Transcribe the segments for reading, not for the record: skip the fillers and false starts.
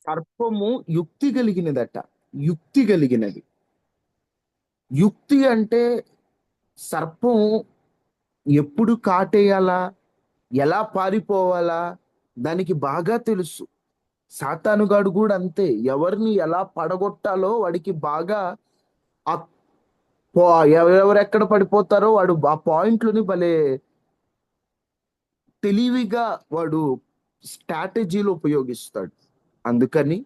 సర్పము యుక్తి కలిగినదట. యుక్తి కలిగినది. యుక్తి అంటే సర్పం ఎప్పుడు కాటేయాలా, ఎలా పారిపోవాలా దానికి బాగా తెలుసు. సాతానుగాడు కూడా అంతే. ఎవరిని ఎలా పడగొట్టాలో వాడికి బాగా ఆ ఎవరెక్కడ పడిపోతారో వాడు ఆ పాయింట్లని భలే తెలివిగా వాడు స్ట్రాటజీలు ఉపయోగిస్తాడు. అందుకని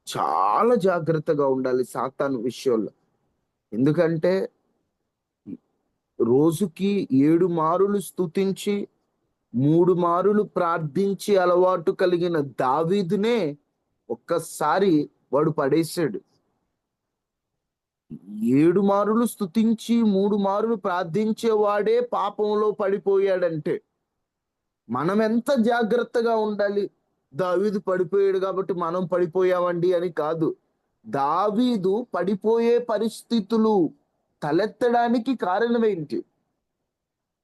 చాలా జాగ్రత్తగా ఉండాలి సాతాను విషయంలో. ఎందుకంటే రోజుకి 7 మారులు స్తుతించి 3 మారులు ప్రార్థించి అలవాటు కలిగిన దావీదునే ఒక్కసారి వాడు పడేశాడు. 7 మారులు స్తుతించి 3 మారులు ప్రార్థించేవాడే పాపంలో పడిపోయాడంటే మనం ఎంత జాగ్రత్తగా ఉండాలి. దావీదు పడిపోయాడు కాబట్టి మనం పడిపోయామండి అని కాదు. దావీదు పడిపోయే పరిస్థితులు తలెత్తడానికి కారణమేంటి?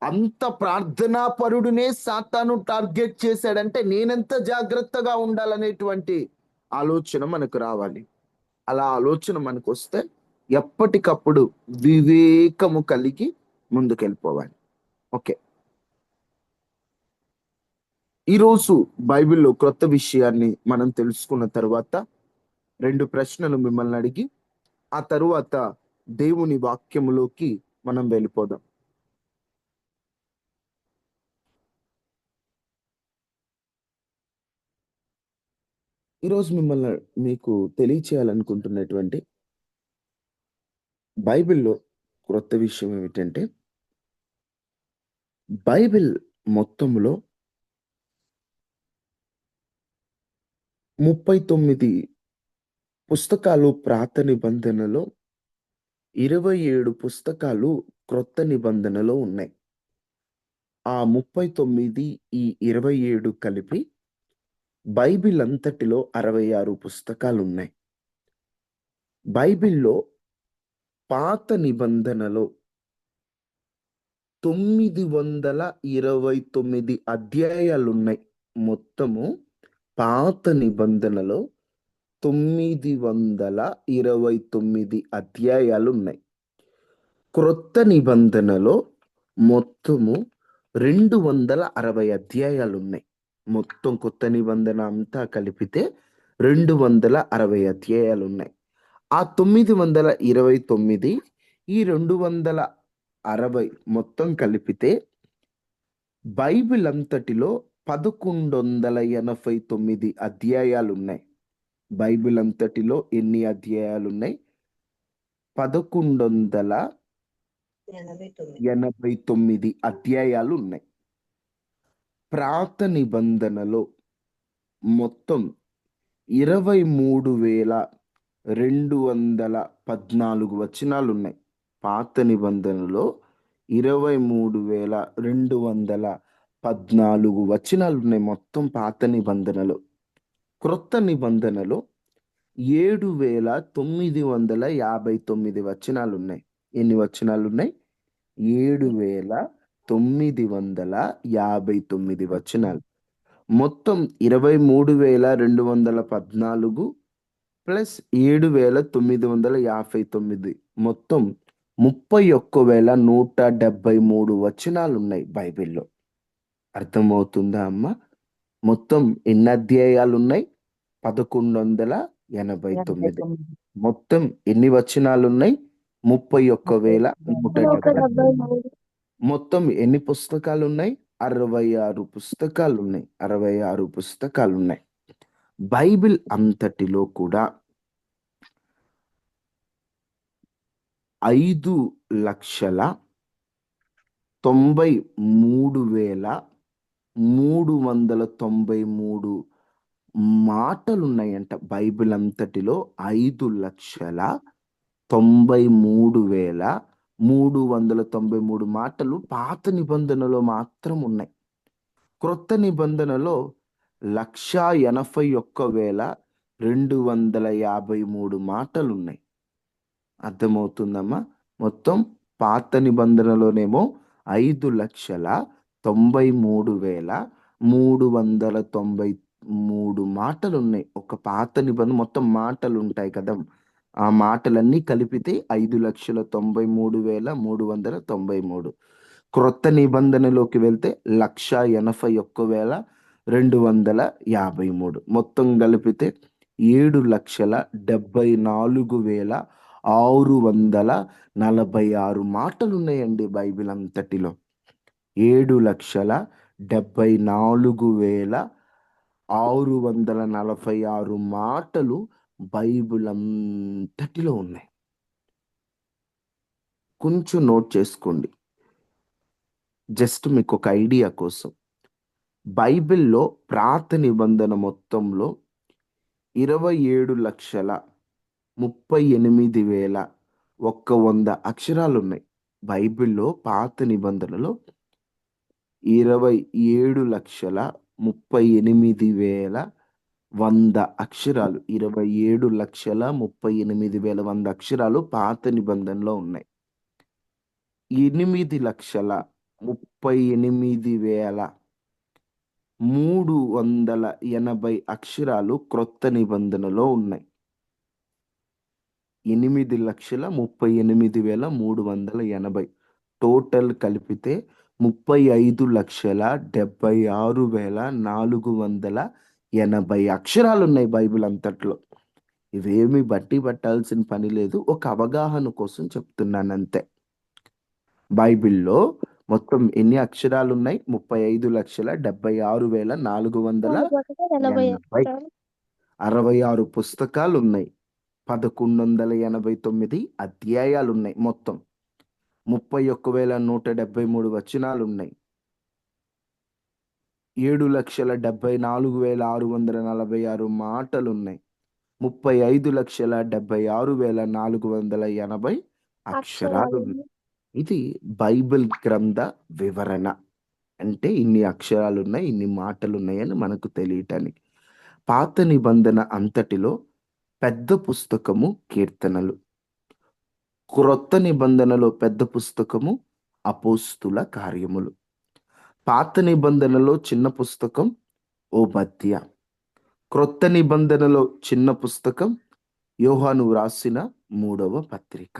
అంత ప్రార్థనా పరుడునే సాతాను టార్గెట్ చేశాడంటే నేనెంత జాగ్రత్తగా ఉండాలనేటువంటి ఆలోచన మనకు రావాలి. అలా ఆలోచన మనకు వస్తే ఎప్పటికప్పుడు వివేకము కలిగి ముందుకెళ్ళిపోవాలి. ఓకే, ఈరోజు బైబిల్లో క్రొత్త విషయాన్ని మనం తెలుసుకున్న తర్వాత 2 ప్రశ్నలు మిమ్మల్ని అడిగి ఆ తరువాత దేవుని వాక్యములోకి మనం వెళ్ళిపోదాం. ఈరోజు మిమ్మల్ని మీకు తెలియచేయాలనుకుంటున్నటువంటి బైబిల్లో క్రొత్త విషయం ఏమిటంటే, బైబిల్ మొత్తంలో 39 పుస్తకాలు పాత నిబంధనలో, 27 పుస్తకాలు క్రొత్త నిబంధనలో ఉన్నాయి. ఆ 39 ఈ 27 కలిపి బైబిల్ అంతటిలో 66 పుస్తకాలు ఉన్నాయి. బైబిల్లో పాత నిబంధనలో 929 అధ్యాయాలున్నాయి. మొత్తము పాత నిబంధనలో 929 అధ్యాయాలున్నాయి. క్రొత్త నిబంధనలో మొత్తము 260 అధ్యాయాలున్నాయి. మొత్తం కొత్త నిబంధన అంతా కలిపితే 260 అధ్యాయాలున్నాయి. ఆ 929 ఈ 260 మొత్తం కలిపితే బైబిల్ అంతటిలో 1189 అధ్యాయాలున్నాయి. బైబిల్ అంతటిలో ఎన్ని అధ్యాయాలున్నాయి? 1189 అధ్యాయాలు ఉన్నాయి. పాత నిబంధనలో మొత్తం 23,214 వచనాలు ఉన్నాయి. పాత నిబంధనలో 23,214 వచనాలు ఉన్నాయి మొత్తం పాత నిబంధనలో. క్రొత్త నిబంధనలో 7,959 వచనాలు ఉన్నాయి. ఎన్ని వచనాలు ఉన్నాయి? 7,959 వచనాలు. మొత్తం 23,214 ప్లస్ 7,959 మొత్తం 31,173 వచనాలు ఉన్నాయి బైబిల్లో. అర్థమవుతుందా అమ్మా? మొత్తం ఎన్ని అధ్యాయాలు ఉన్నాయి? 1189. మొత్తం ఎన్ని వచనాలు ఉన్నాయి? 31,173. మొత్తం ఎన్ని పుస్తకాలు ఉన్నాయి? 66 పుస్తకాలు ఉన్నాయి. 66 పుస్తకాలు ఉన్నాయి. బైబిల్ అంతటిలో కూడా 5,93,393 మాటలున్నాయంట. బైబిల్ అంతటిలో 5,93,393 మాటలు పాత నిబంధనలో మాత్రం ఉన్నాయి. క్రొత్త నిబంధనలో 181,253 మాటలున్నాయి. అర్థమవుతుందమ్మా? మొత్తం పాత నిబంధనలోనేమో 5,93,393 మూడు మాటలు ఉన్నాయి. ఒక పాత నిబంధన మొత్తం మాటలు ఉంటాయి కదా, ఆ మాటలన్నీ కలిపితే 5,93,393. క్రొత్త నిబంధనలోకి వెళ్తే 1,81,253. మొత్తం కలిపితే 7,74,646 మాటలు ఉన్నాయండి బైబిల్ అంతటిలో. 7,74,646 మాటలు బైబిల్ అంతటిలో ఉన్నాయి. కొంచెం నోట్ చేసుకోండి, జస్ట్ మీకు ఒక ఐడియా కోసం. బైబిల్లో పాత నిబంధన మొత్తంలో 27,38,100 అక్షరాలు ఉన్నాయి. బైబిల్లో పాత నిబంధనలో 27,38,100 అక్షరాలు, 27,38,100 అక్షరాలు పాత నిబంధనలో ఉన్నాయి. 8,38,380 అక్షరాలు క్రొత్త నిబంధనలో ఉన్నాయి. 8,38,380 టోటల్ కలిపితే 35,76,480 అక్షరాలు ఉన్నాయి బైబిల్ అంతట్లో. ఇవేమి బట్టి పట్టాల్సిన పని లేదు, ఒక అవగాహన కోసం చెప్తున్నాను అంతే. బైబిల్లో మొత్తం ఎన్ని అక్షరాలు ఉన్నాయి? 35,76,480. 66 పుస్తకాలు ఉన్నాయి. 1,189 అధ్యాయాలు ఉన్నాయి. మొత్తం 31,173 వచనాలు ఉన్నాయి. 7,74,646 మాటలు ఉన్నాయి. 35,76,480 అక్షరాలు ఉన్నాయి. ఇది బైబిల్ గ్రంథ వివరణ. అంటే ఇన్ని అక్షరాలు ఉన్నాయి, ఇన్ని మాటలు ఉన్నాయని మనకు తెలియటానికి. పాత నిబంధన అంతటిలో పెద్ద పుస్తకము కీర్తనలు, క్రొత్త నిబంధనలో పెద్ద పుస్తకము అపోస్తుల కార్యములు, పాత నిబంధనలో చిన్న పుస్తకం ఓబద్య, క్రొత్త నిబంధనలో చిన్న పుస్తకం యోహాను వ్రాసిన 3వ పత్రిక.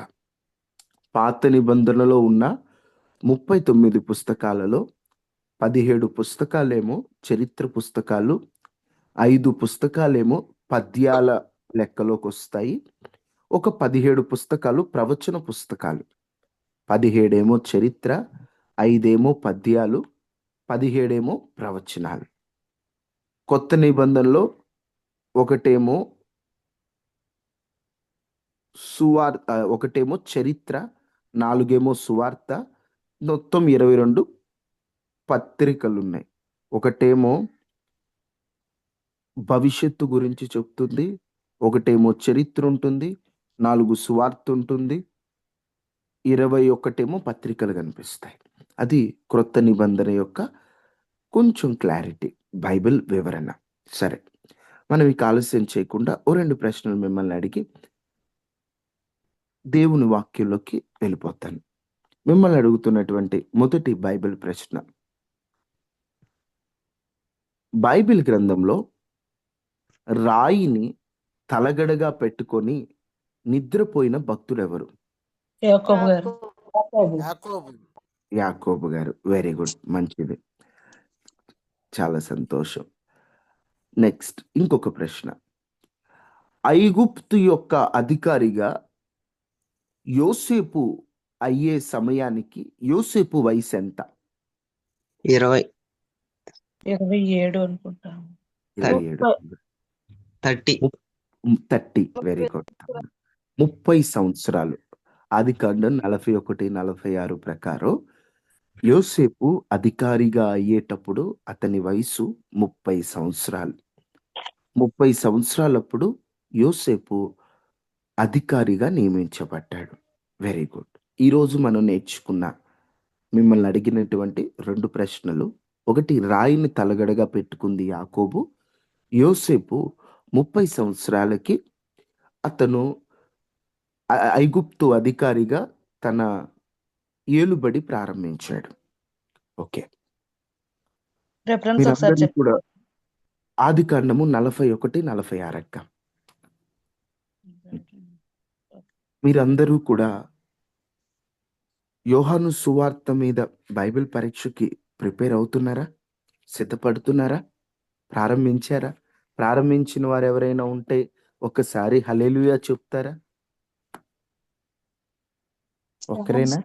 పాత నిబంధనలో ఉన్న 39 పుస్తకాలలో 17 పుస్తకాలేమో చరిత్ర పుస్తకాలు, 5 పుస్తకాలేమో పద్యాల లెక్కలోకి వస్తాయి. ఒక 17 పుస్తకాలు ప్రవచన పుస్తకాలు. 17 ఏమో చరిత్ర, 5 ఏమో పద్యాలు, 17 ఏమో ప్రవచనాలు. కొత్త నిబంధనలో ఒకటేమో ఒకటేమో చరిత్ర, 4 ఏమో సువార్త, మొత్తం 22 పత్రికలు ఉన్నాయి. ఒకటేమో భవిష్యత్తు గురించి చెప్తుంది, ఒకటేమో చరిత్ర ఉంటుంది, 4 సువార్త ఉంటుంది, 21 పత్రికలు కనిపిస్తాయి. అది క్రొత్త నిబంధన యొక్క కొంచెం క్లారిటీ, బైబిల్ వివరణ. సరే, మనం ఇక ఆలస్యం చేయకుండా ఓ 2 ప్రశ్నలు మిమ్మల్ని అడిగి దేవుని వాక్యంలోకి వెళ్ళిపోతాను. మిమ్మల్ని అడుగుతున్నటువంటి మొదటి బైబిల్ ప్రశ్న, బైబిల్ గ్రంథంలో రాయిని తలగడగా పెట్టుకొని నిద్రపోయిన భక్తుడెవరు? యాకోబు గారు. యాకోబు గారు. వెరీ గుడ్, మంచిది, చాలా సంతోషం. నెక్స్ట్ ఇంకొక ప్రశ్న, ఐగుప్తు యొక్క అధికారిగా యోసేపు అయ్యే సమయానికి యోసేపు వయసు ఎంత? 20. 27 అనుకుంటాను. 30. వెరీ గుడ్, 30 సంవత్సరాలు. ఆదికాండం 41-46 ప్రకారం యోసేపు అధికారిగా అయ్యేటప్పుడు అతని వయసు 30 సంవత్సరాలు. 30 సంవత్సరాలప్పుడు యోసేపు అధికారిగా నియమించబడ్డాడు. Very good. ఈరోజు మనం నేర్చుకున్న, మిమ్మల్ని అడిగినటువంటి 2 ప్రశ్నలు, ఒకటి రాయిని తలగడగా పెట్టుకుంది యాకోబు, యోసేపు 30 సంవత్సరాలకి అతను ఐగుప్తు అధికారిగా తన ఏలుబడి ప్రారంభించాడు. ఓకే, రెఫరెన్స్ ఒకసారి మీరందరూ కూడా ఆదికాండము 41-46 అక్క. మీరందరూ కూడా యోహాను సువార్త మీద బైబిల్ పరీక్షకి ప్రిపేర్ అవుతున్నారా? సిద్ధపడుతున్నారా? ప్రారంభించారా? ప్రారంభించిన వారు ఎవరైనా ఉంటే ఒక్కసారి హల్లెలూయా చెప్తారా? ఒక్కరేనా?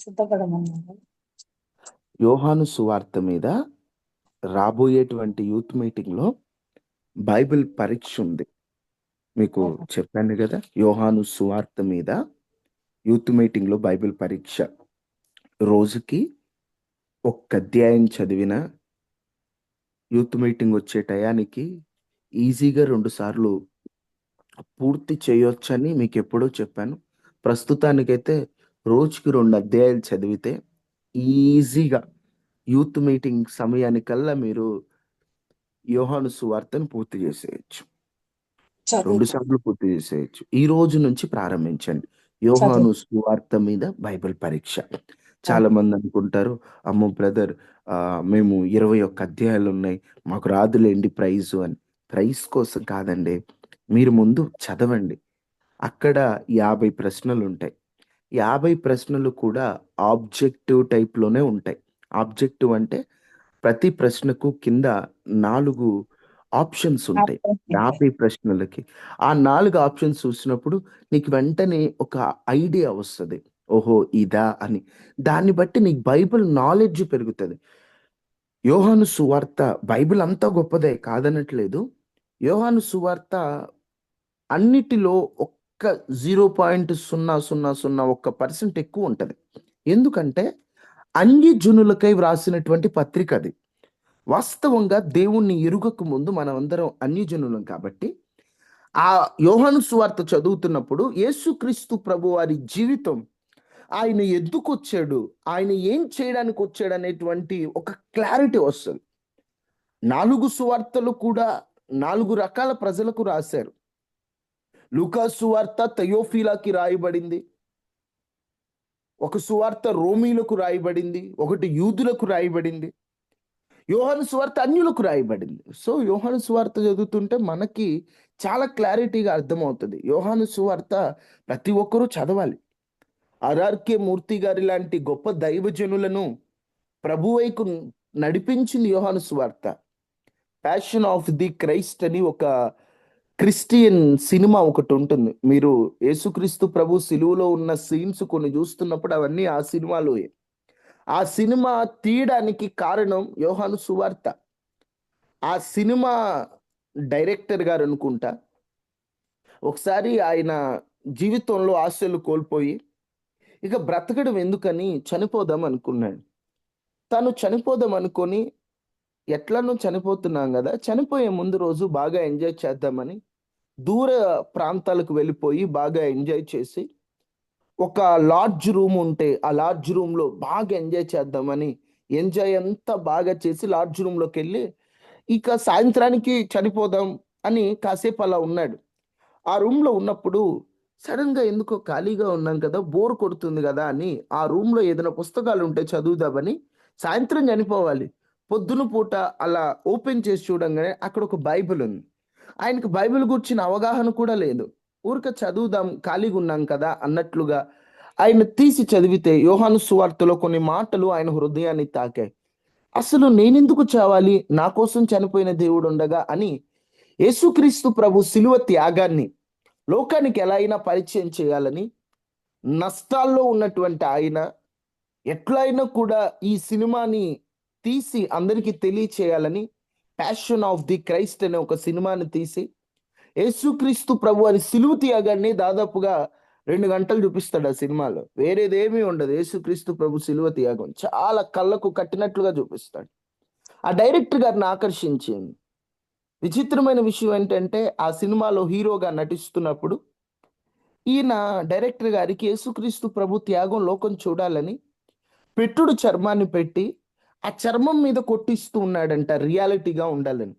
సిద్ధపడమన్నారు. యోహాను సువార్త మీద రాబోయేటువంటి యూత్ మీటింగ్ లో బైబిల్ పరీక్ష ఉంది. మీకు చెప్పాను కదా, యోహాను సువార్త మీద యూత్ మీటింగ్ లో బైబిల్ పరీక్ష. రోజుకి ఒక్క అధ్యాయం చదివిన యూత్ మీటింగ్ వచ్చే టయానికి ఈజీగా 2 సార్లు పూర్తి చేయొచ్చని మీకు ఎప్పుడో చెప్పాను. ప్రస్తుతానికైతే రోజుకి 2 అధ్యాయాలు చదివితే ఈజీగా యూత్ మీటింగ్ సమయానికల్లా మీరు యోహాను సువార్తను పూర్తి చేసేయచ్చు. 2 సార్లు పూర్తి చేసేయచ్చు. ఈ రోజు నుంచి ప్రారంభించండి యోహాను సువార్త మీద బైబిల్ పరీక్ష. చాలా మంది అనుకుంటారు, అమ్మో బ్రదర్, మేము 21 అధ్యాయాలు ఉన్నాయి, మాకు రాదులేండి ప్రైజ్ అని. ప్రైజ్ కోసం కాదండి, మీరు ముందు చదవండి. అక్కడ 50 ప్రశ్నలు ఉంటాయి. 50 ప్రశ్నలు కూడా ఆబ్జెక్టివ్ టైప్ లోనే ఉంటాయి. ఆబ్జెక్టివ్ అంటే ప్రతి ప్రశ్నకు కింద 4 ఆప్షన్స్ ఉంటాయి. 50 ప్రశ్నలకి ఆ 4 ఆప్షన్స్ చూసినప్పుడు నీకు వెంటనే ఒక ఐడియా వస్తుంది, ఓహో ఇదా అని. దాన్ని బట్టి నీకు బైబిల్ నాలెడ్జ్ పెరుగుతుంది. యోహాను సువార్త బైబిల్ అంతా గొప్పదే కాదనట్లేదు. యోహాను సువార్త అన్నిటిలో ఒక్క 0.0001% ఎక్కువ ఉంటది. ఎందుకంటే అన్య జనులకై వ్రాసినటువంటి పత్రిక అది. వాస్తవంగా దేవుణ్ణి ఎరుగక ముందు మనం అందరం అన్యజనులం కాబట్టి ఆ యోహాను సువార్త చదువుతున్నప్పుడు యేసుక్రీస్తు ప్రభు వారి జీవితం, ఆయన ఎందుకు వచ్చాడు, ఆయన ఏం చేయడానికి వచ్చాడు అనేటువంటి ఒక క్లారిటీ వస్తుంది. 4 సువార్తలు కూడా 4 రకాల ప్రజలకు రాశారు. లూకా సువార్త థెయోఫిలాకి రాయబడింది, ఒక సువార్త రోమీలకు రాయబడింది, ఒకటి యూదులకు రాయబడింది, యోహాను సువార్త అన్యులకు రాయబడింది. సో యోహాను సువార్త చదువుతుంటే మనకి చాలా క్లారిటీగా అర్థమవుతుంది. యోహాను సువార్త ప్రతి ఒక్కరూ చదవాలి. ఆర్ఆర్కే మూర్తి గారి లాంటి గొప్ప దైవజనులను ప్రభువైపు నడిపించింది యోహాను సువార్త. ప్యాషన్ ఆఫ్ ది క్రైస్ట్ అని ఒక క్రిస్టియన్ సినిమా ఒకటి ఉంటుంది. మీరు యేసుక్రీస్తు ప్రభు సిలువలో ఉన్న సీన్స్ కొన్ని చూస్తున్నప్పుడు అవన్నీ ఆ సినిమాలోయే. ఆ సినిమా తీయడానికి కారణం యోహాను సువార్త. ఆ సినిమా డైరెక్టర్ గారు అనుకుంటా ఒకసారి ఆయన జీవితంలో ఆశలు కోల్పోయి ఇక బ్రతకడం ఎందుకని చనిపోదాం అనుకున్నాడు. తను చనిపోదాం అనుకొని, ఎట్లనో చనిపోతున్నాం కదా, చనిపోయే ముందు రోజు బాగా ఎంజాయ్ చేద్దామని దూర ప్రాంతాలకు వెళ్ళిపోయి బాగా ఎంజాయ్ చేసి, ఒక లాడ్జ్ రూమ్ ఉంటే ఆ లాడ్జ్ రూమ్ లో బాగా ఎంజాయ్ చేద్దామని ఎంజాయ్ అంతా బాగా చేసి లాడ్జ్ రూమ్ లోకి వెళ్ళి ఇక సాయంత్రానికి చనిపోదాం అని కాసేపు అలా ఉన్నాడు. ఆ రూమ్ లో ఉన్నప్పుడు సడన్ గా ఎందుకో ఖాళీగా ఉన్నాం కదా, బోర్ కొడుతుంది కదా అని ఆ రూమ్ లో ఏదైనా పుస్తకాలు ఉంటే చదువుదామని, సాయంత్రం చనిపోవాలి, పొద్దున పూట అలా ఓపెన్ చేసి చూడంగానే అక్కడ ఒక బైబిల్ ఉంది. ఆయనకు బైబిల్ గురించిన అవగాహన కూడా లేదు. ఊరిక చదువుదాం ఖాళీగా ఉన్నాం కదా అన్నట్లుగా ఆయన తీసి చదివితే యోహాను సువార్తలో కొన్ని మాటలు ఆయన హృదయాన్ని తాకాయి. అసలు నేనెందుకు చావాలి, నా కోసం చనిపోయిన దేవుడు ఉండగా అని యేసుక్రీస్తు ప్రభు శిలువ త్యాగాన్ని లోకానికి ఎలా అయినా పరిచయం చేయాలని, నష్టాల్లో ఉన్నటువంటి ఆయన ఎట్లయినా కూడా ఈ సినిమాని తీసి అందరికీ తెలియచేయాలని ప్యాషన్ ఆఫ్ ది క్రైస్ట్ అనే ఒక సినిమాని తీసి యేసుక్రీస్తు ప్రభు అని సిలువ త్యాగాన్ని దాదాపుగా 2 గంటలు చూపిస్తాడు. ఆ సినిమాలో వేరేదేమీ ఉండదు, యేసుక్రీస్తు ప్రభు సిలువ త్యాగం చాలా కళ్ళకు కట్టినట్లుగా చూపిస్తాడు. ఆ డైరెక్టర్ గారిని ఆకర్షించింది. విచిత్రమైన విషయం ఏంటంటే ఆ సినిమాలో హీరోగా నటిస్తున్నప్పుడు ఈయన డైరెక్టర్ గారికి యేసుక్రీస్తు ప్రభు త్యాగం లోకం చూడాలని పెట్టుడు చర్మాన్ని పెట్టి ఆ చర్మం మీద కొట్టిస్తూ ఉన్నాడంట, రియాలిటీగా ఉండాలని.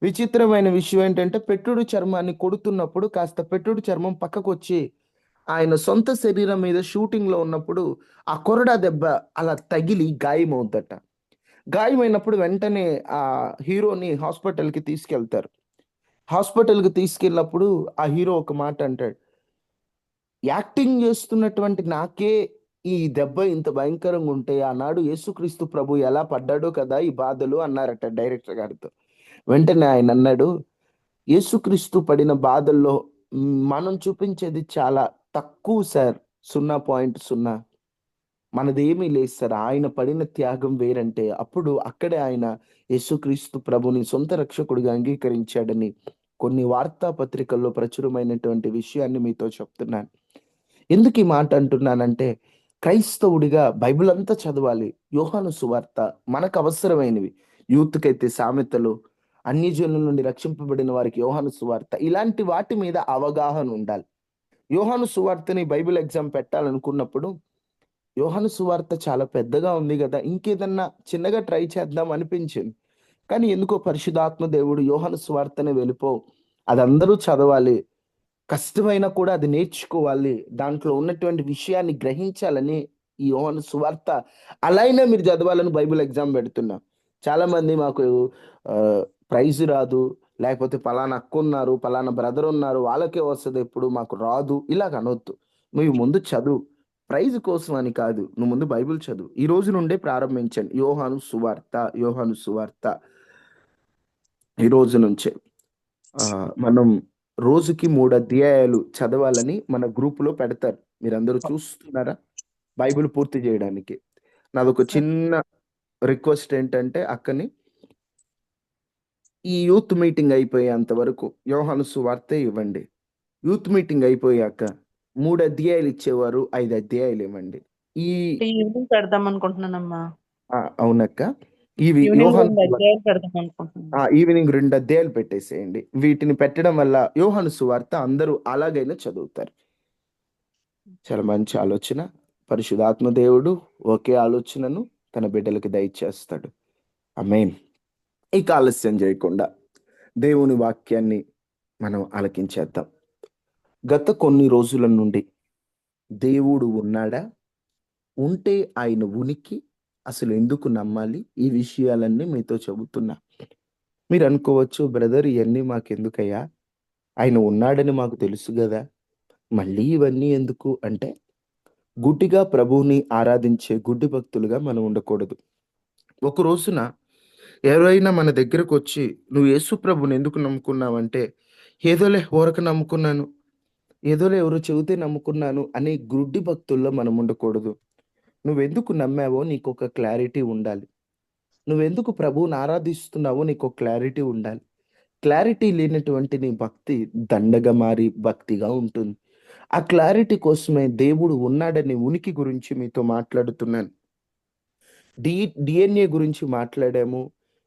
విచిత్రమైన విషయం ఏంటంటే పెట్టుడు చర్మాన్ని కొడుతున్నప్పుడు కాస్త పెట్టుడు చర్మం పక్కకు వచ్చి ఆయన సొంత శరీరం మీద షూటింగ్ లో ఉన్నప్పుడు ఆ కొరడా దెబ్బ అలా తగిలి గాయమవుద్దట. గాయమైనప్పుడు వెంటనే ఆ హీరోని హాస్పిటల్కి తీసుకెళ్తారు. హాస్పిటల్కి తీసుకెళ్ళినప్పుడు ఆ హీరో ఒక మాట అంటాడు, యాక్టింగ్ చేస్తున్నటువంటి నాకే ఈ దెబ్బ ఇంత భయంకరంగా ఉంటే ఆనాడు యేసుక్రీస్తు ప్రభు ఎలా పడ్డాడో కదా ఈ బాధలు అన్నారట డైరెక్టర్ గారితో. వెంటనే ఆయన అన్నాడు, యేసుక్రీస్తు పడిన బాధల్లో మనం చూపించేది చాలా తక్కువ సార్. 0.0 మనదేమీ లేదు సార్. ఆయన పడిన త్యాగం వేరంటే అప్పుడు అక్కడే ఆయన యేసుక్రీస్తు ప్రభుని సొంత రక్షకుడిగా అంగీకరించాడని కొన్ని వార్తాపత్రికల్లో ప్రచురమైనటువంటి విషయాన్ని మీతో చెప్తున్నాను. ఎందుకు ఈ మాట అంటున్నానంటే, క్రైస్తవుడిగా బైబిల్ అంతా చదవాలి. యోహాను సువార్త మనకు అవసరమైనవి. యూత్‌కైతే సామెతలు, అన్యజనుల నుండి రక్షింపబడిన వారికి యోహాను సువార్త, ఇలాంటి వాటి మీద అవగాహన ఉండాలి. యోహాను సువార్తని బైబిల్ ఎగ్జామ్ పెట్టాలనుకున్నప్పుడు, యోహాను సువార్త చాలా పెద్దగా ఉంది గదా! ఇంకేదన్నా చిన్నగా ట్రై చేద్దాం అనిపించింది. కానీ ఎందుకో పరిశుద్ధాత్మ దేవుడు యోహాను సువార్తనే వెళ్ళిపో, అదందరూ చదవాలి, కష్టమైనా కూడా అది నేర్చుకోవాలి, దాంట్లో ఉన్నటువంటి విషయాన్ని గ్రహించాలని ఈ యోహాను సువార్త అలా అయినా మీరు చదవాలని బైబిల్ ఎగ్జామ్ పెడుతున్నా. చాలామంది మాకు ప్రైజ్ రాదు, లేకపోతే పలానా అక్క ఉన్నారు, పలానా బ్రదర్ ఉన్నారు, వాళ్ళకే వస్తది ఎప్పుడు మాకు రాదు, ఇలాగ అనొద్దు. నువ్వు ముందు చదువు. ప్రైజ్ కోసం అని కాదు. నువ్వు ముందు బైబిల్ చదువు. ఈ రోజు నుండే ప్రారంభించండి. యోహాను సువార్త, యోహాను సువార్త ఈ రోజు నుంచే. మనం రోజుకి 3 అధ్యాయాలు చదవాలని మన గ్రూప్‌లో పెడతారు. మీరందరూ చూస్తున్నారా? బైబిల్ పూర్తి చేయడానికి. నాదొక చిన్న రిక్వెస్ట్ ఏంటంటే అక్కని, ఈ యూత్ మీటింగ్ అయిపోయేంత వరకు యోహాను సువార్తే ఇవ్వండి. యూత్ మీటింగ్ అయిపోయాక 3 అధ్యాయాలు ఇచ్చేవారు 5 అధ్యాయాలు ఇవ్వండి. ఈ ఈవినింగ్ పెడదాం అనుకుంటున్నానమ్మా. అవునక్క. ఇవి ఈవినింగ్ యోహాను 2 అధ్యాయాలు పెడదాం అనుకుంటున్నాను. ఈవినింగ్ 2 అధ్యాయాలు పెట్టేసేయండి. వీటిని పెట్టడం వల్ల యోహాను సువార్త అందరూ అలాగైనా చదువుతారు. చాలా మంచి ఆలోచన. పరిశుద్ధాత్మ దేవుడు ఒకే ఆలోచనను తన బిడ్డలకి దయచేస్తాడు. ఆమేన్. ఇక ఆలస్యం చేయకుండా దేవుని వాక్యాన్ని మనం ఆలకించేద్దాం. గత కొన్ని రోజుల నుండి దేవుడు ఉన్నాడా? ఉంటే ఆయన ఉనికి అసలు ఎందుకు నమ్మాలి? ఈ విషయాలన్నీ మీతో చెబుతున్నా. మీరు అనుకోవచ్చు, బ్రదర్ ఇవన్నీ మాకెందుకయ్యా? ఆయన ఉన్నాడని మాకు తెలుసు గదా! మళ్ళీ ఇవన్నీ ఎందుకు అంటే, గుడ్డిగా ప్రభువుని ఆరాధించే గుడ్డి భక్తులుగా మనం ఉండకూడదు. ఒక రోజున ఎవరైనా మన దగ్గరకొచ్చి, "నువ్వు యేసు ప్రభువుని ఎందుకు నమ్ముకున్నావంటే," "ఏదోలే ఊరక నమ్ముకున్నాను. ఏదోలే ఎవరో చెబితే నమ్ముకున్నాను" అనే గుడ్డి భక్తుల్లో మనం ఉండకూడదు. నువ్వెందుకు నమ్మావో నీకొక క్లారిటీ ఉండాలి. నువ్వెందుకు ప్రభువుని ఆరాధిస్తున్నావో నీకొక క్లారిటీ ఉండాలి. క్లారిటీ లేనటువంటి నీ భక్తి దండగా మారి భక్తిగా ఉంటుంది. ఆ క్లారిటీ కోసమే దేవుడు ఉన్నాడనే ఉనికి గురించి మీతో మాట్లాడుతున్నాను. డిఎన్ఏ గురించి మాట్లాడాము.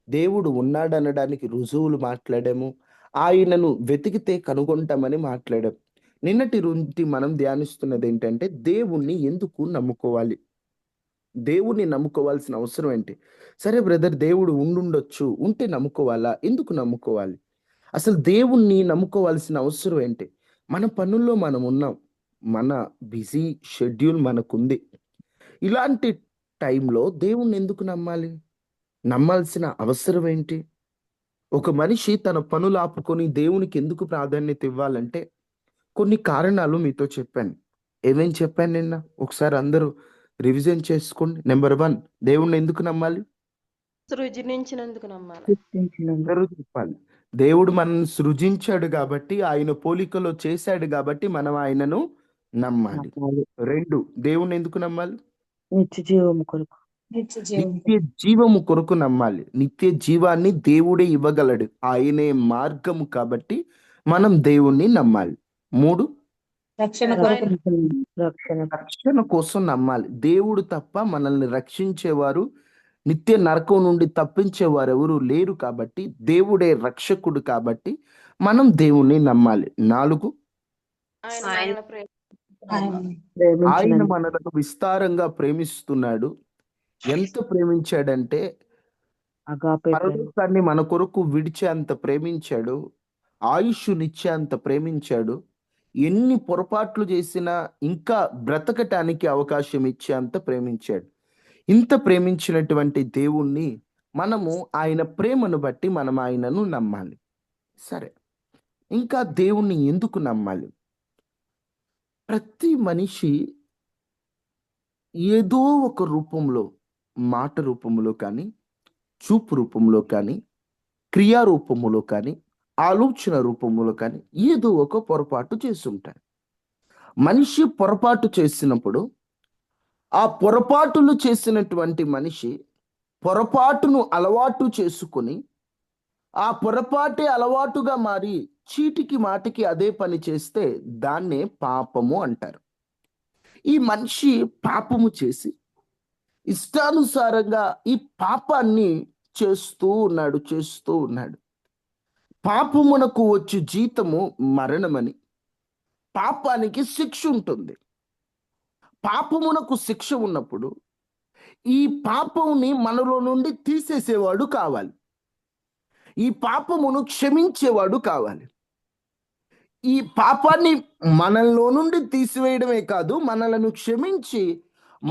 దేవుడు ఉన్నాడనడానికి రుజువులు మాట్లాడాము. ఆయనను వెతికితే కనుగొంటామని మాట్లాడాం. నిన్నటి నుండి మనం ధ్యానిస్తున్నదేంటంటే, దేవుణ్ణి ఎందుకు నమ్ముకోవాలి? దేవుణ్ణి నమ్ముకోవాల్సిన అవసరం ఏంటి? సరే బ్రదర్, దేవుడు ఉండుండొచ్చు. ఉంటే నమ్ముకోవాలా? ఎందుకు నమ్ముకోవాలి? అసలు దేవుణ్ణి నమ్ముకోవాల్సిన అవసరం ఏంటి? మన పనుల్లో మనం ఉన్నాం. మన బిజీ షెడ్యూల్ మనకుంది. ఇలాంటి టైంలో దేవుణ్ణి ఎందుకు నమ్మాలి? నమ్మాల్సిన అవసరం ఏంటి? ఒక మనిషి తన పనులు ఆపుకొని దేవునికి ఎందుకు ప్రాధాన్యత ఇవ్వాలంటే, కొన్ని కారణాలు మీతో చెప్పాను. ఏమేం చెప్పాను నిన్న? ఒకసారి అందరూ రివిజన్ చేసుకోండి. నెంబర్ 1, దేవుణ్ణి ఎందుకు నమ్మాలి? సృజించినందుకు నమ్మాలి. అందరూ చెప్పాలి. దేవుడు మనల్ని సృజించాడు కాబట్టి, ఆయన పోలికలో చేశాడు కాబట్టి మనం ఆయనను నమ్మాలి. 2, దేవుణ్ణి ఎందుకు నమ్మాలి? నిత్య జీవము కొరకు. నిత్య జీవము కొరకు నమ్మాలి. నిత్య జీవాన్ని దేవుడే ఇవ్వగలడు. ఆయనే మార్గము కాబట్టి మనం దేవుణ్ణి నమ్మాలి. 3, రక్షణ ఆయన రక్షణ రక్షణ కోసం నమ్మాలి. దేవుడు తప్ప మనల్ని రక్షించేవారు, నిత్య నరకం నుండి తప్పించేవారు ఎవరు లేరు కాబట్టి, దేవుడే రక్షకుడు కాబట్టి మనం దేవుణ్ణి నమ్మాలి. 4, ఆయన ఆయన మనల్ని ఆయన ప్రేమించినందుకు మనలను విస్తారంగా ప్రేమిస్తున్నాడు. ఎంత ప్రేమించాడంటే, అగాపే ప్రేమ. పరలోకాన్ని మన కొరకు విడిచేంత ప్రేమించాడు. ఆయుష్నిచ్చేంత ప్రేమించాడు. ఎన్ని పొరపాట్లు చేసినా ఇంకా బ్రతకటానికి అవకాశం ఇచ్చేంత ప్రేమించాడు. ఇంత ప్రేమించినటువంటి దేవుణ్ణి మనము ఆయన ప్రేమను బట్టి మనం ఆయనను నమ్మాలి. సరే, ఇంకా దేవుణ్ణి ఎందుకు నమ్మాలి? ప్రతి మనిషి ఏదో ఒక రూపంలో, మాట రూపంలో కానీ, చూపు రూపంలో కానీ, క్రియా రూపంలో కానీ, ఆలోచన రూపంలో కానీ ఏదో ఒక పొరపాటు చేస్తుంటాడు. మనిషి పొరపాటు చేసినప్పుడు ఆ పొరపాటులు చేసినటువంటి మనిషి పొరపాటును అలవాటు చేసుకొని ఆ పొరపాటే అలవాటుగా మారి చీటికి మాటికి అదే పని చేస్తే దాన్నే పాపము అంటారు. ఈ మనిషి పాపము చేసి ఇష్టానుసారంగా ఈ పాపాన్ని చేస్తూ ఉన్నాడు. పాపమునకు వచ్చి జీతము మరణమని, పాపానికి శిక్ష ఉంటుంది. పాపమునకు శిక్ష ఉన్నప్పుడు ఈ పాపముని మనలో నుండి తీసేసేవాడు కావాలి. ఈ పాపమును క్షమించేవాడు కావాలి. ఈ పాపాన్ని మనలో నుండి తీసివేయడమే కాదు, మనలను క్షమించి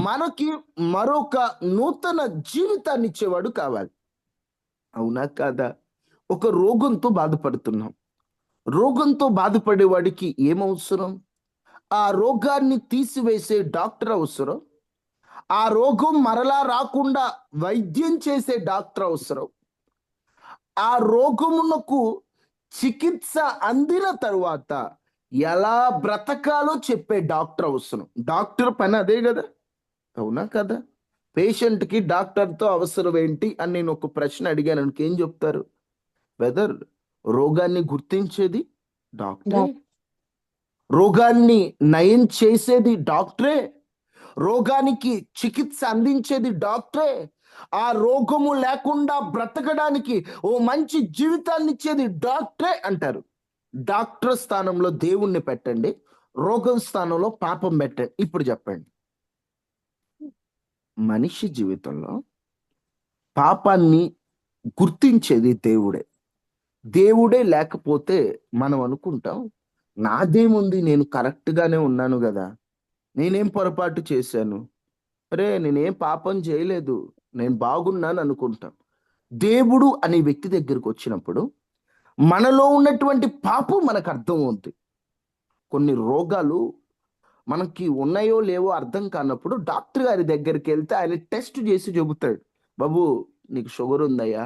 మనకి మరొక నూతన జీవితాన్ని ఇచ్చేవాడు కావాలి. అవునా కాదా? ఒక రోగంతో బాధపడుతున్నాం. రోగంతో బాధపడేవాడికి ఏమవసరం? ఆ రోగాన్ని తీసివేసే డాక్టర్ అవసరం. ఆ రోగం మరలా రాకుండా వైద్యం చేసే డాక్టర్ అవసరం. ఆ రోగమునకు చికిత్స అందిన తరువాత ఎలా బ్రతకాలో చెప్పే డాక్టర్ అవసరం. డాక్టర్ పని అదే కదా, అవునా కదా? పేషెంట్కి డాక్టర్తో అవసరం ఏంటి అని నేను ఒక ప్రశ్న అడిగాను అనుకో, ఏం చెప్తారు? వెదర్ రోగాన్ని గుర్తించేది డాక్టరే, రోగాన్ని నయం చేసేది డాక్టరే, రోగానికి చికిత్స అందించేది డాక్టరే, ఆ రోగము లేకుండా బ్రతకడానికి ఓ మంచి జీవితాన్ని ఇచ్చేది డాక్టరే అంటారు. డాక్టర్ స్థానంలో దేవుణ్ణి పెట్టండి, రోగం స్థానంలో పాపం పెట్టండి. ఇప్పుడు చెప్పండి, మనిషి జీవితంలో పాపాన్ని గుర్తించేది దేవుడే లేకపోతే మనం అనుకుంటాం, నాదేముంది, నేను కరెక్ట్గానే ఉన్నాను కదా, నేనేం పొరపాటు చేశాను, అరే నేనేం పాపం చేయలేదు, నేను బాగున్నాను అనుకుంటాం. దేవుడు అనే వ్యక్తి దగ్గరికి వచ్చినప్పుడు మనలో ఉన్నటువంటి పాపం మనకు అర్థం అవుతుంది. కొన్ని రోగాలు మనకి ఉన్నాయో లేవో అర్థం కానప్పుడు డాక్టర్ గారి దగ్గరికి వెళ్తే ఆయన టెస్ట్ చేసి చెబుతాడు, బాబు నీకు షుగర్ ఉందయ్యా,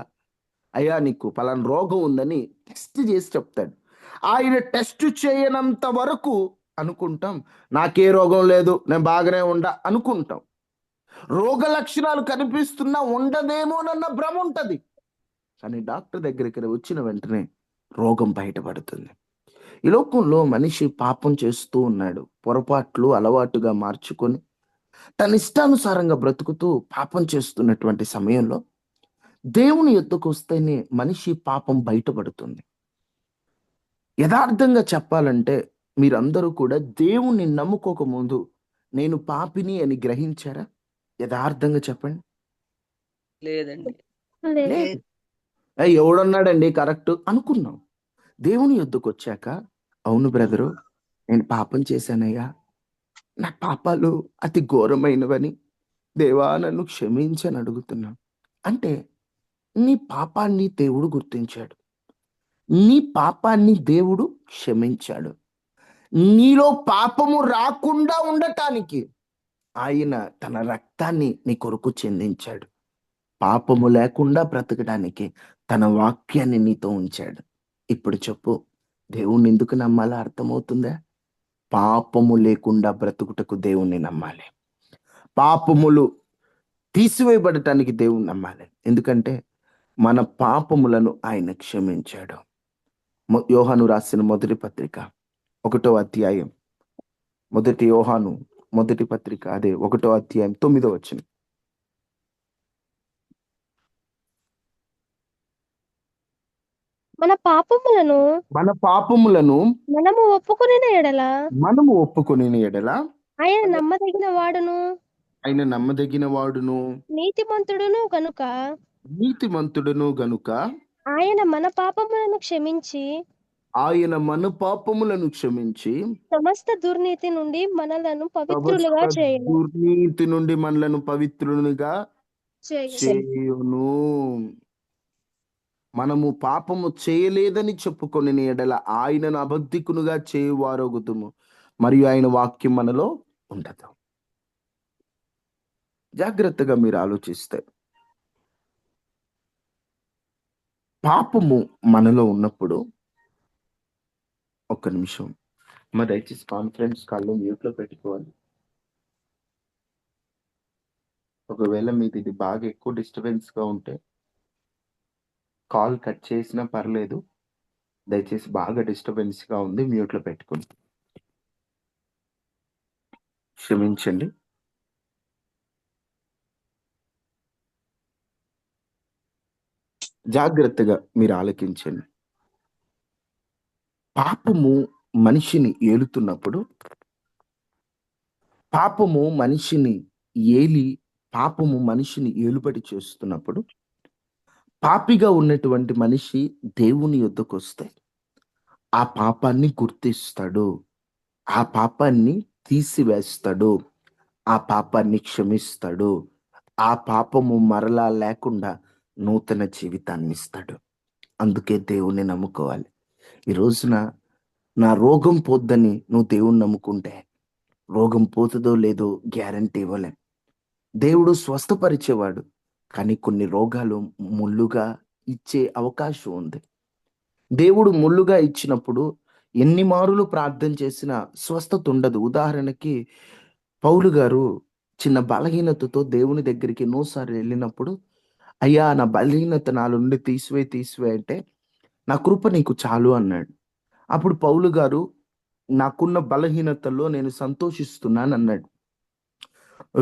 అయ్యా నీకు పలానా రోగం ఉందని టెస్ట్ చేసి చెప్తాడు. ఆయన టెస్ట్ చేయనంత వరకు అనుకుంటాం నాకే రోగం లేదు, నేను బాగానే అనుకుంటాం. రోగ లక్షణాలు కనిపిస్తున్నా ఉండదేమోనన్న భ్రమ ఉంటుంది. కానీ డాక్టర్ దగ్గరికి వచ్చిన వెంటనే రోగం బయటపడుతుంది. ఈ లోకంలో మనిషి పాపం చేస్తూ ఉన్నాడు. పొరపాట్లు అలవాటుగా మార్చుకొని తన ఇష్టానుసారంగా బ్రతుకుతూ పాపం చేస్తున్నటువంటి సమయంలో దేవుని యొద్దకు వస్తేనే మనిషి పాపం బయటపడుతుంది. యథార్థంగా చెప్పాలంటే మీరందరూ కూడా దేవుణ్ణి నమ్ముకోక ముందు నేను పాపిని అని గ్రహించారా? యథార్థంగా చెప్పండి. లేదండి. లేదు. ఎవడున్నాడండి కరెక్ట్ అనుకున్నాం. దేవుని యొద్దకు వచ్చాక అవును బ్రదరు, నేను పాపం చేశానయ్యా, నా పాపాలు అతి ఘోరమైనవని, దేవా నన్ను క్షమించని అడుగుతున్నా అంటే నీ పాపాన్ని దేవుడు గుర్తించాడు, నీ పాపాన్ని దేవుడు క్షమించాడు. నీలో పాపము రాకుండా ఉండటానికి ఆయన తన రక్తాన్ని నీ కొరకు చెందించాడు. పాపము లేకుండా బ్రతకడానికి తన వాక్యాన్ని నీతో ఉంచాడు. ఇప్పుడు చెప్పు, దేవుణ్ణి ఎందుకు నమ్మాలో అర్థమవుతుందా? పాపము లేకుండా బ్రతుకుటకు దేవుణ్ణి నమ్మాలి. పాపములు తీసివేయబడటానికి దేవుణ్ణి నమ్మాలి. ఎందుకంటే మన పాపములను ఆయన క్షమించాడు. యోహాను రాసిన మొదటి పత్రిక 1వ అధ్యాయం, మొదటి యోహాను మొదటి పత్రిక అదే 1వ అధ్యాయం 9వ వచనం. మన పాపములను మనము ఒప్పుకొనిన ఎడల ఆయన నమ్మదగిన వాడును నీతిమంతుడును గనుక గనుక ఆయన మన పాపములను క్షమించి ఆయన మన పాపములను క్షమించి సమస్త దుర్నీతి నుండి మనలను పవిత్రులుగా సమస్త చేయను దుర్నీతి నుండి మనలను పవిత్రులుగా చేయను చేయును. మనము పాపము చేయలేదని చెప్పుకొని ఎడల ఆయనను అబద్ధికునుగా చేయువారొగుదుము, మరియు ఆయన వాక్యం మనలో ఉండదు. జాగ్రత్తగా మీరు ఆలోచిస్తే, పాపము మనలో ఉన్నప్పుడు, ఒక్క నిమిషం దయచేసి కాన్ఫరెన్స్ కాల్లో మ్యూట్లో పెట్టుకోవాలి. ఒకవేళ మీది ఇది బాగా ఎక్కువ డిస్టర్బెన్స్ గా ఉంటే కాల్ కట్ చేసినా పర్లేదు, దయచేసి బాగా డిస్టర్బెన్స్ గా ఉంది మ్యూట్లో పెట్టుకోండి. క్షమించండి. జాగ్రత్తగా మీరు ఆలకించండి. పాపము మనిషిని ఏలుతున్నప్పుడు, పాపము మనిషిని ఏలుబడి చేస్తున్నప్పుడు, పాపిగా ఉన్నటువంటి మనిషి దేవుని యొద్దకు వస్తే ఆ పాపాన్ని గుర్తిస్తాడు, ఆ పాపాన్ని తీసివేస్తాడు, ఆ పాపాన్ని క్షమిస్తాడు, ఆ పాపము మరలా లేకుండా నూతన జీవితాన్ని ఇస్తాడు. అందుకే దేవుణ్ణి నమ్ముకోవాలి. ఈ రోజున నా రోగం పోద్దని నువ్వు దేవుణ్ణి నమ్ముకుంటే రోగం పోతుందో లేదో గ్యారంటీ ఇవ్వలేం. దేవుడు స్వస్థపరిచేవాడు, కానీ కొన్ని రోగాలు ముళ్ళుగా ఇచ్చే అవకాశం ఉంది. దేవుడు ముళ్ళుగా ఇచ్చినప్పుడు ఎన్ని మారులు ప్రార్థన చేసినా స్వస్థత ఉండదు. ఉదాహరణకి పౌలు గారు చిన్న బలహీనతతో దేవుని దగ్గరికి ఎన్నోసార్లు వెళ్ళినప్పుడు, అయ్యా నా బలహీనత నాలో నుండి తీసివే అంటే, నా కృప నీకు చాలు అన్నాడు. అప్పుడు పౌలు గారు, నాకున్న బలహీనతల్లో నేను సంతోషిస్తున్నాను అన్నాడు.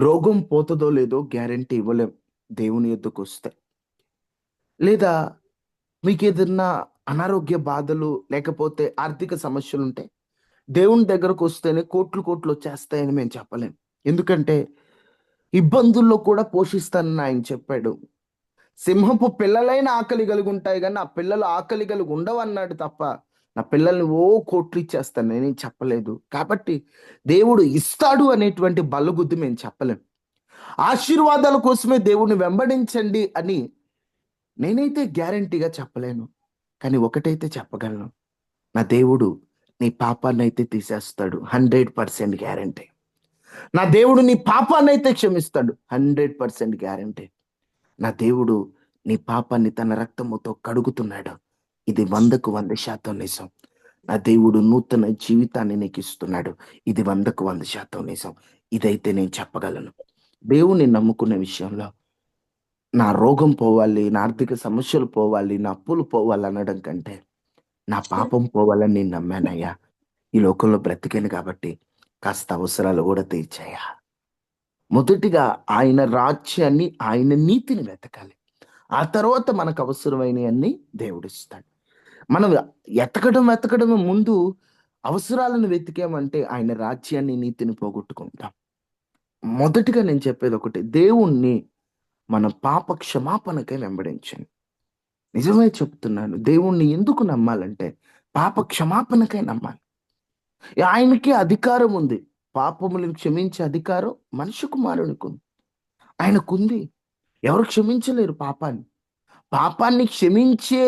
రోగం పోతుందో లేదో గ్యారంటీ ఇవ్వలేం దేవుని యొద్దకు వస్తే. లేదా మీకు ఏదన్నా అనారోగ్య బాధలు లేకపోతే ఆర్థిక సమస్యలు ఉంటే దేవుని దగ్గరకు వస్తేనే కోట్లు వచ్చేస్తాయని మేము చెప్పలేం. ఎందుకంటే ఇబ్బందుల్లో కూడా పోషిస్తానని ఆయన చెప్పాడు. సింహపు పిల్లలైన ఆకలి కలిగి ఉంటాయి, కానీ నా పిల్లలు ఆకలి కలిగి ఉండవు అన్నాడు తప్ప, నా పిల్లల్ని కోట్లు ఇచ్చేస్తాను నేనేం చెప్పలేదు. కాబట్టి దేవుడు ఇస్తాడు అనేటువంటి బల్లగుద్ది మేము చెప్పలేం. ఆశీర్వాదాల కోసమే దేవుణ్ణి వెంబడించండి అని నేనైతే గ్యారంటీగా చెప్పలేను. కానీ ఒకటైతే చెప్పగలను, నా దేవుడు నీ పాపాన్ని అయితే తీసేస్తాడు, 100% గ్యారంటీ. నా దేవుడు నీ పాపాన్ని అయితే క్షమిస్తాడు, 100% గ్యారంటీ. నా దేవుడు నీ పాపాన్ని తన రక్తముతో కడుగుతున్నాడు, ఇది 100% నిజం. నా దేవుడు నూతన జీవితాన్ని నీకు ఇస్తున్నాడు, ఇది 100% నిజం. ఇదైతే నేను చెప్పగలను. దేవుని నమ్ముకునే విషయంలో నా రోగం పోవాలి, నా ఆర్థిక సమస్యలు పోవాలి, నా అప్పులు పోవాలి అనడం కంటే నా పాపం పోవాలని నేను నమ్మానయ్యా. ఈ లోకంలో బ్రతికాను కాబట్టి కాస్త అవసరాలు కూడా తీర్చాయా. మొదటిగా ఆయన రాజ్యాన్ని, ఆయన నీతిని వెతకాలి. ఆ తర్వాత మనకు అవసరమైనవన్నీ దేవుడిస్తాడు. మనం వెతకడం ముందు అవసరాలను వెతికామంటే ఆయన రాజ్యాన్ని, నీతిని పోగొట్టుకుంటాం. మొదటిగా నేను చెప్పేది ఒకటి, దేవుణ్ణి మన పాప క్షమాపణకై వెంబడించండి. నిజమే చెప్తున్నాను. దేవుణ్ణి ఎందుకు నమ్మాలంటే పాప క్షమాపణకై నమ్మాలి. ఆయనకి అధికారం ఉంది. పాపములను క్షమించే అధికారం మనిషి కుమారునికి ఉంది, ఆయనకుంది. ఎవరు క్షమించలేరు పాపాన్ని క్షమించే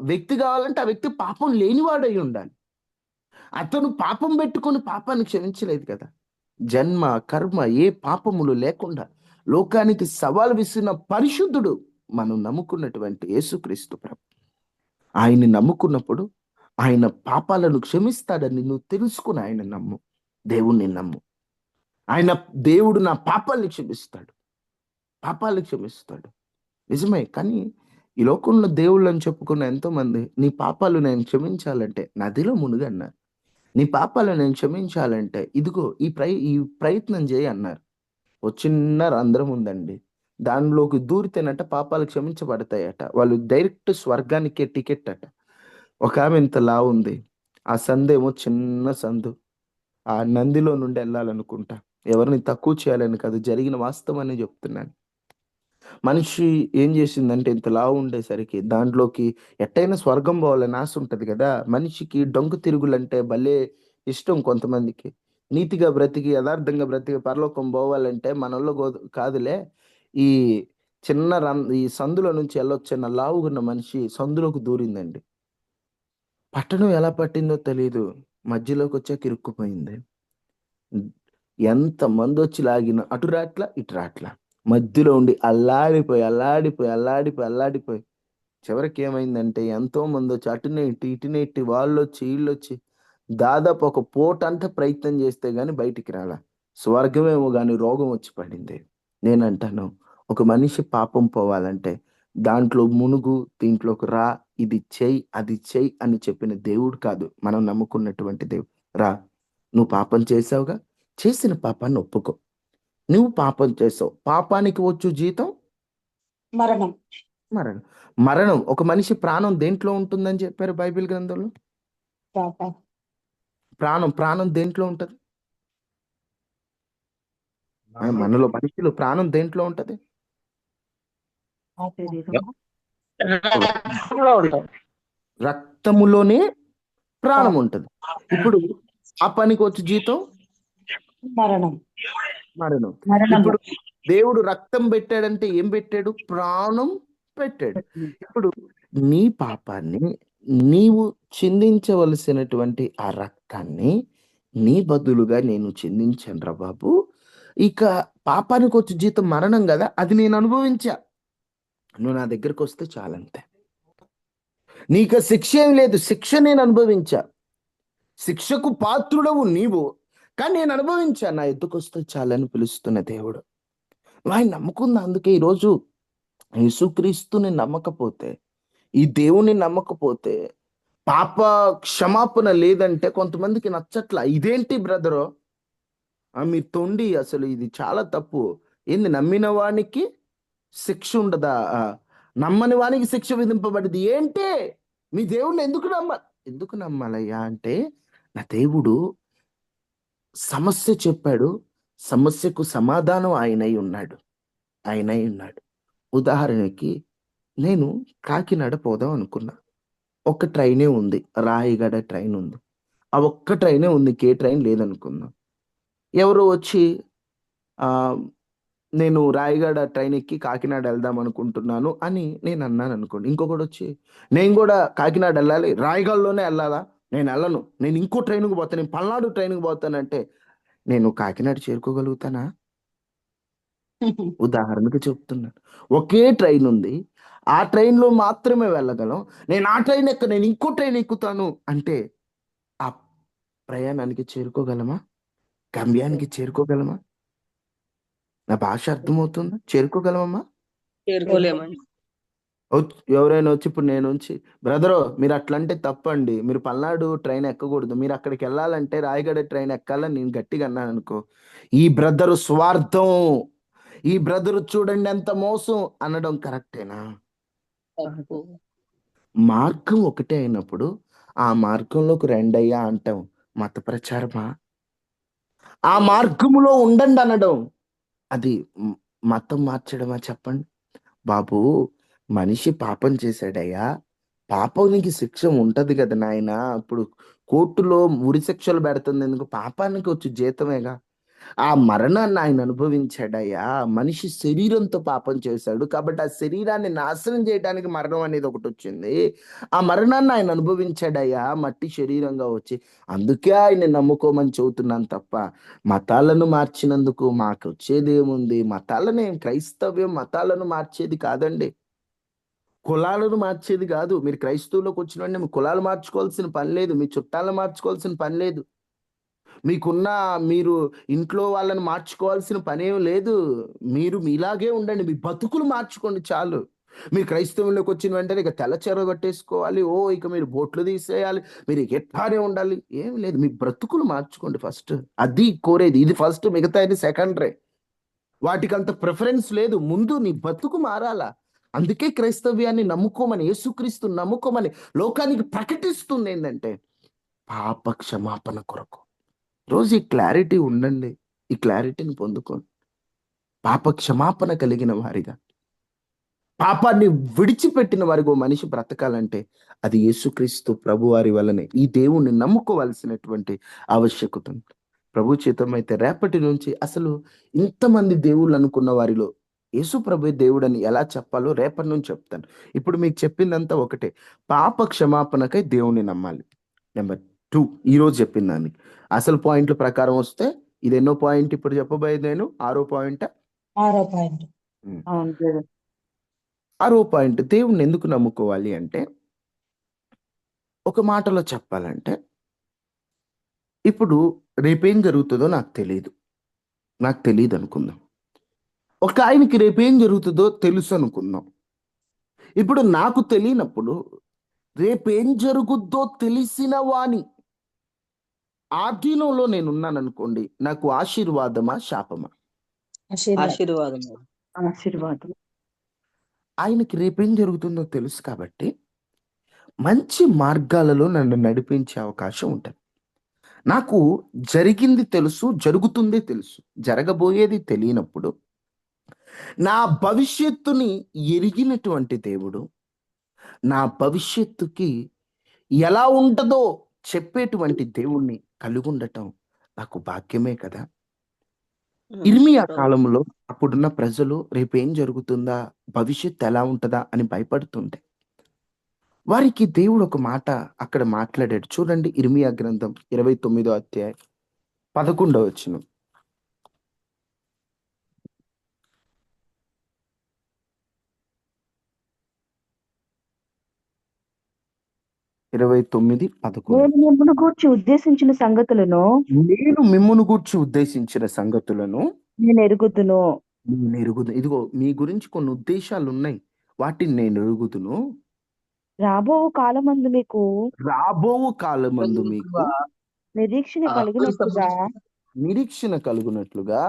వ్యక్తి కావాలంటే ఆ వ్యక్తి పాపం లేనివాడై ఉండాలి. అతను పాపం పెట్టుకొని పాపాన్ని క్షమించలేదు కదా. జన్మ కర్మ ఏ పాపములు లేకుండా లోకానికి సవాలు విసిరిన పరిశుద్ధుడు మనం నమ్ముకున్నటువంటి యేసుక్రీస్తు ప్రభు. ఆయన్ని నమ్ముకున్నప్పుడు ఆయన పాపాలను క్షమిస్తాడని నువ్వు తెలుసుకుని ఆయన నమ్ము, దేవుణ్ణి నమ్ము. దేవుడు నా పాపాలను క్షమిస్తాడు. నిజమే. కానీ ఈ లోకంలో దేవుళ్ళని చెప్పుకున్న ఎంతో మంది, నీ పాపాలు నేను క్షమించాలంటే నదిలో మునుగన్నారు, నీ పాపాలు నేను క్షమించాలంటే ఇదిగో ఈ ప్రయత్నం చేయి అన్నారు. ఓ చిన్న రంధ్రం ఉందండి, దానిలోకి దూరితేనట పాపాలు క్షమించబడతాయట. వాళ్ళు డైరెక్ట్ స్వర్గానికే టికెట్ అట. ఒక ఆమె ఇంత లా ఉంది, ఆ సందేమో చిన్న సందు, ఆ నందిలో నుండి వెళ్ళాలనుకుంటా. ఎవరిని తక్కువ చేయాలని కాదు, జరిగిన వాస్తవాన్ని చెప్తున్నాను. మనిషి ఏం చేసిందంటే ఇంత లావు ఉండేసరికి దాంట్లోకి ఎట్టయినా స్వర్గం పోవాలని ఆశ ఉంటది కదా! మనిషికి డొంక తిరుగులంటే భలే ఇష్టం కొంతమందికి. నీతిగా బ్రతికి, యథార్థంగా బ్రతికి పరలోకం పోవాలంటే మనోళ్ళు కాదులే. ఈ ఈ సందులో నుంచి ఎళ్ళొచ్చన్న లావుగున్న మనిషి సందులోకి దూరిందండి. పట్టడం ఎలా పట్టిందో తెలీదు. మధ్యలోకొచ్చాక ఇరుక్కుపోయింది. హ్మ్. ఎంతమందొచ్చి లాగినా అటు రాట్లా, ఇటు రాట్లా. మధ్యలో ఉండి అల్లాడిపోయి, అల్లాడిపోయి, అల్లాడిపోయి, అల్లాడిపోయి చివరికేమైందంటే ఎంతోమందొచ్చి అటునే ఇటు, ఇటునే ఇటు వాళ్ళొచ్చి, ఈళ్ళొచ్చి దాదాపు ఒక పూటంతా ప్రయత్నం చేస్తే గాని బయటికి రాలా. స్వర్గమేమో గాని రోగం వచ్చి పడింది. నేనంటాను ఒక మనిషి పాపం పోవాలంటే దాంట్లో మునుగు, దీంట్లోకి రా, ఇది చెయ్యి, అది చెయ్యి అని చెప్పిన దేవుడు కాదు మనం నమ్ముకున్నటువంటి దేవుడు. రా, నువ్వు పాపం చేశావుగా, చేసిన పాపాన్ని ఒప్పుకో. నువ్వు పాపం చేసావు. పాపానికి వచ్చు జీతం మరణం. మరణం. మరణం. ఒక మనిషి ప్రాణం దేంట్లో ఉంటుందని చెప్పారు బైబిల్ గ్రంథంలో? పాప. ప్రాణం దేంట్లో ఉంటది? మనలో మనిషిలో ప్రాణం దేంట్లో ఉంటది? ఆ శరీరం రక్తములోనే ప్రాణం ఉంటది. ఇప్పుడు పాపానికి వచ్చు జీతం మరణం. మరణం. మరణము. ఇప్పుడు దేవుడు రక్తం పెట్టాడంటే ఏం పెట్టాడు? ప్రాణం పెట్టాడు. ఇప్పుడు నీ పాపాన్ని నీవు చిందించవలసినటువంటి ఆ రక్తాన్ని నీ బదులుగా నేను చిందించానురా బాబు. ఇక పాపానికి వచ్చే జీతం మరణం కదా, అది నేను అనుభవించా. నువ్వు నా దగ్గరకు వస్తే చాలంతే. నీకు శిక్ష ఏం లేదు, శిక్ష నేను అనుభవించా. శిక్షకు పాత్రుడవు నీవు, కానీ నేను అనుభవించా. నా ఎద్దుకొస్తే చాలని పిలుస్తున్న దేవుడు. ఆయన నమ్ముకుందా. అందుకే ఈరోజు యేసుక్రీస్తుని నమ్మకపోతే, ఈ దేవుని నమ్మకపోతే, పాప క్షమాపణ లేదంటే కొంతమందికి నచ్చట్లా. ఇదేంటి బ్రదరు, మీరు తొండి, అసలు ఇది చాలా తప్పు. ఏంది నమ్మిన వానికి శిక్ష ఉండదా? నమ్మని వానికి శిక్ష విధింపబడింది. ఏంటి మీ దేవుడిని ఎందుకు నమ్మాలయ్యా అంటే, నా దేవుడు సమస్య చెప్పాడు, సమస్యకు సమాధానం ఆయనై ఉన్నాడు. ఉదాహరణకి నేను కాకినాడ పోదాం అనుకున్నా. ఒక ట్రైనే ఉంది, రాయగడ ట్రైన్ ఉంది. ఆ ఒక్క ట్రైనే ఉంది, కే ట్రైన్ లేదనుకుందాం. ఎవరో వచ్చి నేను రాయగడ ట్రైన్ ఎక్కి కాకినాడ వెళ్దాం అనుకుంటున్నాను అని నేను అన్నాను అనుకోండి. ఇంకొకటి వచ్చి నేను కూడా కాకినాడ వెళ్ళాలి, రాయగడలోనే వెళ్ళాలా, నేను వెళ్ళను, నేను ఇంకో ట్రైన్కి పోతాను, నేను పల్నాడు ట్రైన్కి పోతానంటే నేను కాకినాడ చేరుకోగలుగుతానా? ఉదాహరణకు చెప్తున్నాను. ఒకే ట్రైన్ ఉంది, ఆ ట్రైన్లో మాత్రమే వెళ్ళగలం. నేను ఆ ట్రైన్ నేను ఇంకో ట్రైన్ ఎక్కుతాను అంటే ఆ ప్రయాణానికి చేరుకోగలమా? గమ్యానికి చేరుకోగలమా? నా భాష అర్థమవుతుందా? చేరుకోగలమమ్మా? చేరుకోలేమండి. ఎవరైనా వచ్చి ఇప్పుడు నేను వచ్చి, బ్రదరు మీరు అట్లంటే తప్పండి, మీరు పల్నాడు ట్రైన్ ఎక్కకూడదు, మీరు అక్కడికి వెళ్ళాలంటే రాయగడ ట్రైన్ ఎక్కాలని నేను గట్టిగా అన్నాను అనుకో, ఈ బ్రదరు స్వార్థం, ఈ బ్రదరు చూడండి ఎంత మోసం అనడం కరెక్టేనా? తప్పు. మార్గం ఒకటే అయినప్పుడు ఆ మార్గంలోకి రండయ్యా అంటాం. మత ప్రచారమా? ఆ మార్గములో ఉండండి అనడం అది మతం మార్చడమా? చెప్పండి బాబు. మనిషి పాపం చేశాడయ్యా, పాపానికి శిక్ష ఉంటది కదా నాయన. ఇప్పుడు కోర్టులో ఉరి శిక్షలు పెడుతుంది ఎందుకు? పాపానికి వచ్చి జీతమేగా. ఆ మరణాన్ని ఆయన అనుభవించాడయ్యా. మనిషి శరీరంతో పాపం చేశాడు కాబట్టి ఆ శరీరాన్ని నాశనం చేయడానికి మరణం అనేది ఒకటి వచ్చింది. ఆ మరణాన్ని ఆయన అనుభవించాడయ్యా, మట్టి శరీరంగా వచ్చి. అందుకే ఆయన నమ్ముకోమని చెబుతున్నాను తప్ప మతాలను మార్చినందుకు మాకు వచ్చేది ఏముంది? క్రైస్తవ్యం మతాలను మార్చేది కాదండి, కులాలను మార్చేది కాదు. మీరు క్రైస్తవులోకి వచ్చిన వెంటనే మీ కులాలు మార్చుకోవాల్సిన పని లేదు, మీ చుట్టాలను మార్చుకోవాల్సిన పని లేదు, మీరు ఇంట్లో వాళ్ళని మార్చుకోవాల్సిన పనేం లేదు. మీరు మీలాగే ఉండండి, మీ బతుకులు మార్చుకోండి చాలు. మీరు క్రైస్తవంలోకి వచ్చిన వెంటనే ఇక తెల్ల చీర కట్టేసుకోవాలి, ఇక మీరు బొట్లు తీసేయాలి, మీరు ఎట్లానే ఉండాలి, ఏం లేదు. మీ బ్రతుకులు మార్చుకోండి ఫస్ట్. అది కోరేది. ఇది ఫస్ట్, మిగతా ఇది సెకండరీ. వాటికంత ప్రిఫరెన్స్ లేదు. ముందు నీ బతుకు మారాలా. అందుకే క్రైస్తవ్యాన్ని నమ్ముకోమని, యేసుక్రీస్తు నమ్ముకోమని లోకానికి ప్రకటిస్తుంది ఏంటంటే పాప క్షమాపణ కొరకు. రోజు ఈ క్లారిటీ ఉండండి, ఈ క్లారిటీని పొందుకోండి. పాప క్షమాపణ కలిగిన వారిగా పాపాన్ని విడిచిపెట్టిన వారికి ఓ మనిషి బ్రతకాలంటే అది యేసుక్రీస్తు ప్రభు వారి వల్లనే. ఈ దేవుణ్ణి నమ్ముకోవాల్సినటువంటి ఆవశ్యకత ఉంది. ప్రభు చిత్తమైతే రేపటి నుంచి అసలు ఇంతమంది దేవుళ్ళు అనుకున్న వారిలో యేసు ప్రభు దేవుడని ఎలా చెప్పాలో రేపటి నుంచి చెప్తాను. ఇప్పుడు మీకు చెప్పిందంతా ఒకటే, పాప క్షమాపణకై దేవుణ్ణి నమ్మాలి. నెంబర్ 2 ఈరోజు చెప్పిన దానికి అసలు పాయింట్ల ప్రకారం వస్తే ఇది ఎన్నో పాయింట్ ఇప్పుడు చెప్పబోయేది నేను 6వ పాయింట్. 6వ పాయింట్. అవును బ్రదర్. 6వ పాయింట్ దేవుణ్ణి ఎందుకు నమ్ముకోవాలి అంటే, ఒక మాటలో చెప్పాలంటే ఇప్పుడు రేపేం జరుగుతుందో నాకు తెలియదు అనుకుందాం. ఒక ఆయనకి రేపేం జరుగుతుందో తెలుసు అనుకుందాం. ఇప్పుడు నాకు తెలియనప్పుడు రేపేం జరుగుద్దో తెలిసిన వాని ఆధీనంలో నేనున్నాను అనుకోండి, నాకు ఆశీర్వాదమా శాపమా? ఆశీర్వాదం. ఆశీర్వాదం. ఆయనకి రేపేం జరుగుతుందో తెలుసు కాబట్టి మంచి మార్గాలలో నన్ను నడిపించే అవకాశం ఉంటుంది. నాకు జరిగింది తెలుసు, జరుగుతుందే తెలుసు, జరగబోయేది తెలియనప్పుడు నా భవిష్యత్తుని ఎరిగినటువంటి దేవుడు నా భవిష్యత్తుకి ఎలా ఉంటుందో చెప్పేటువంటి దేవుణ్ణి కలిగి ఉండటం నాకు భాగ్యమే కదా. ఇర్మియా కాలంలో అప్పుడున్న ప్రజలు రేపేం జరుగుతుందా, భవిష్యత్తు ఎలా ఉంటుందా అని భయపడుతుంటే వారికి దేవుడు ఒక మాట అక్కడ మాట్లాడాడు. చూడండి, ఇర్మియా గ్రంథం 29వ అధ్యాయం 11వ వచనం. నేను మిమ్మల్ని గూర్చి ఉద్దేశించిన సంగతులను నేను మిమ్మును గూర్చి ఉద్దేశించిన సంగతులను నేను ఎరుగుదును. నేను ఎరుగుదు. ఇదిగో మీ గురించి కొన్ని ఉద్దేశాలు ఉన్నాయి, వాటిని నేను ఎరుగుదును. రాబో కాలమందు మీకు రాబోవు కాలమందు మీకు నిరీక్షణ కలుగునట్లుగా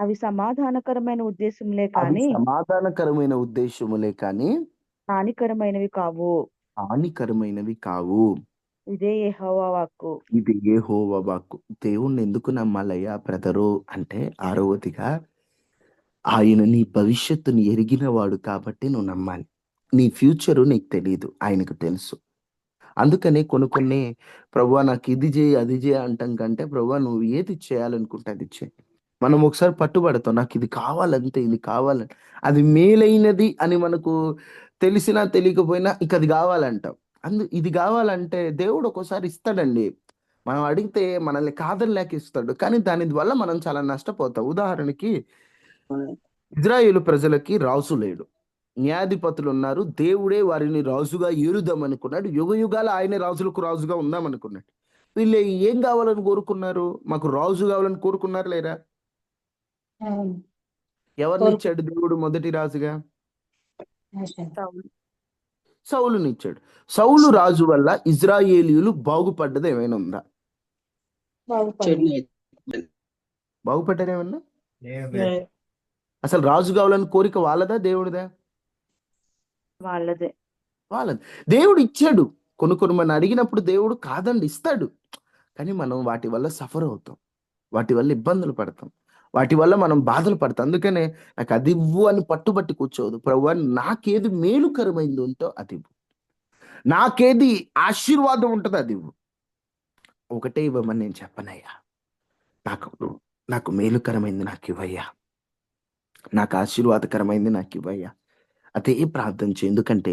అవి సమాధానకరమైన ఉద్దేశములే కాని సమాధానకరమైన ఉద్దేశములే కానీ హానికరమైనవి కావు. ఇదే యెహోవా వాక్కు. ఇది యెహోవా వాక్కు. దేవుణ్ణి ఎందుకు నమ్మాలయ్యా బ్రదరు అంటే, 6వదిగా ఆయన నీ భవిష్యత్తుని ఎరిగిన వాడు కాబట్టి నువ్వు నమ్మాలి. నీ ఫ్యూచరు నీకు తెలియదు, ఆయనకు తెలుసు. అందుకని కొన్ని ప్రభువా నాకు ఇది చేయి అది చేయి అంటాం కంటే, ప్రభువా నువ్వు ఏది చేయాలనుకుంటే అది చేయి. మనం ఒకసారి పట్టుబడతాం, నాకు ఇది కావాలంటే ఇది కావాలని, అది మేలైనది అని మనకు తెలిసినా తెలియకపోయినా ఇక అది కావాలంటాం. ఇది కావాలంటే దేవుడు ఒక్కోసారి ఇస్తాడండి. మనం అడిగితే మనల్ని కాదనలేక ఇస్తాడు, కానీ దాని వల్ల మనం చాలా నష్టపోతాం. ఉదాహరణకి ఇజ్రాయేలు ప్రజలకి రాజు లేడు, న్యాయాధిపతులు ఉన్నారు. దేవుడే వారిని రాజుగా ఏలుదామనుకున్నాడు. యుగ యుగాలు ఆయనే రాజులకు రాజుగా ఉందామనుకున్నాడు. వీళ్ళు ఏం కావాలని కోరుకున్నారు? మాకు రాజు కావాలని కోరుకున్నారు లేరా? ఎవరిని ఇచ్చాడు దేవుడు మొదటి రాజుగా? సౌలునిచ్చాడు. సౌలు రాజు వల్ల ఇజ్రాయేలీయులు బాగుపడ్డది ఏమైనా ఉందా? బాగుపడ్డారు ఏమన్నా? అసలు రాజు కావాలని కోరిక వాళ్ళదా దేవుడిదా? వాళ్ళదే. వాళ్ళది. దేవుడు ఇచ్చాడు. కొన్ని మనం అడిగినప్పుడు దేవుడు కాదండి ఇస్తాడు, కానీ మనం వాటి వల్ల సఫర్ అవుతాం, వాటి వల్ల ఇబ్బందులు పడతాం, వాటి వల్ల మనం బాధలు పడతాం. అందుకనే నాకు అది ఇవ్వు అని పట్టుబట్టి కూర్చోవద్దు. ప్రభువా నాకేది మేలుకరమైంది ఉంటో అది ఇవ్వు, నాకేది ఆశీర్వాదం ఉంటుందో అది ఇవ్వు. ఒకటే ఇవ్వమని నేను చెప్పనయ్యా, నాకు మేలుకరమైంది నాకు ఇవ్వయ్యా, నాకు ఆశీర్వాదకరమైంది నాకు ఇవ్వయ్యా. అదే ప్రార్థన చేయి. ఎందుకంటే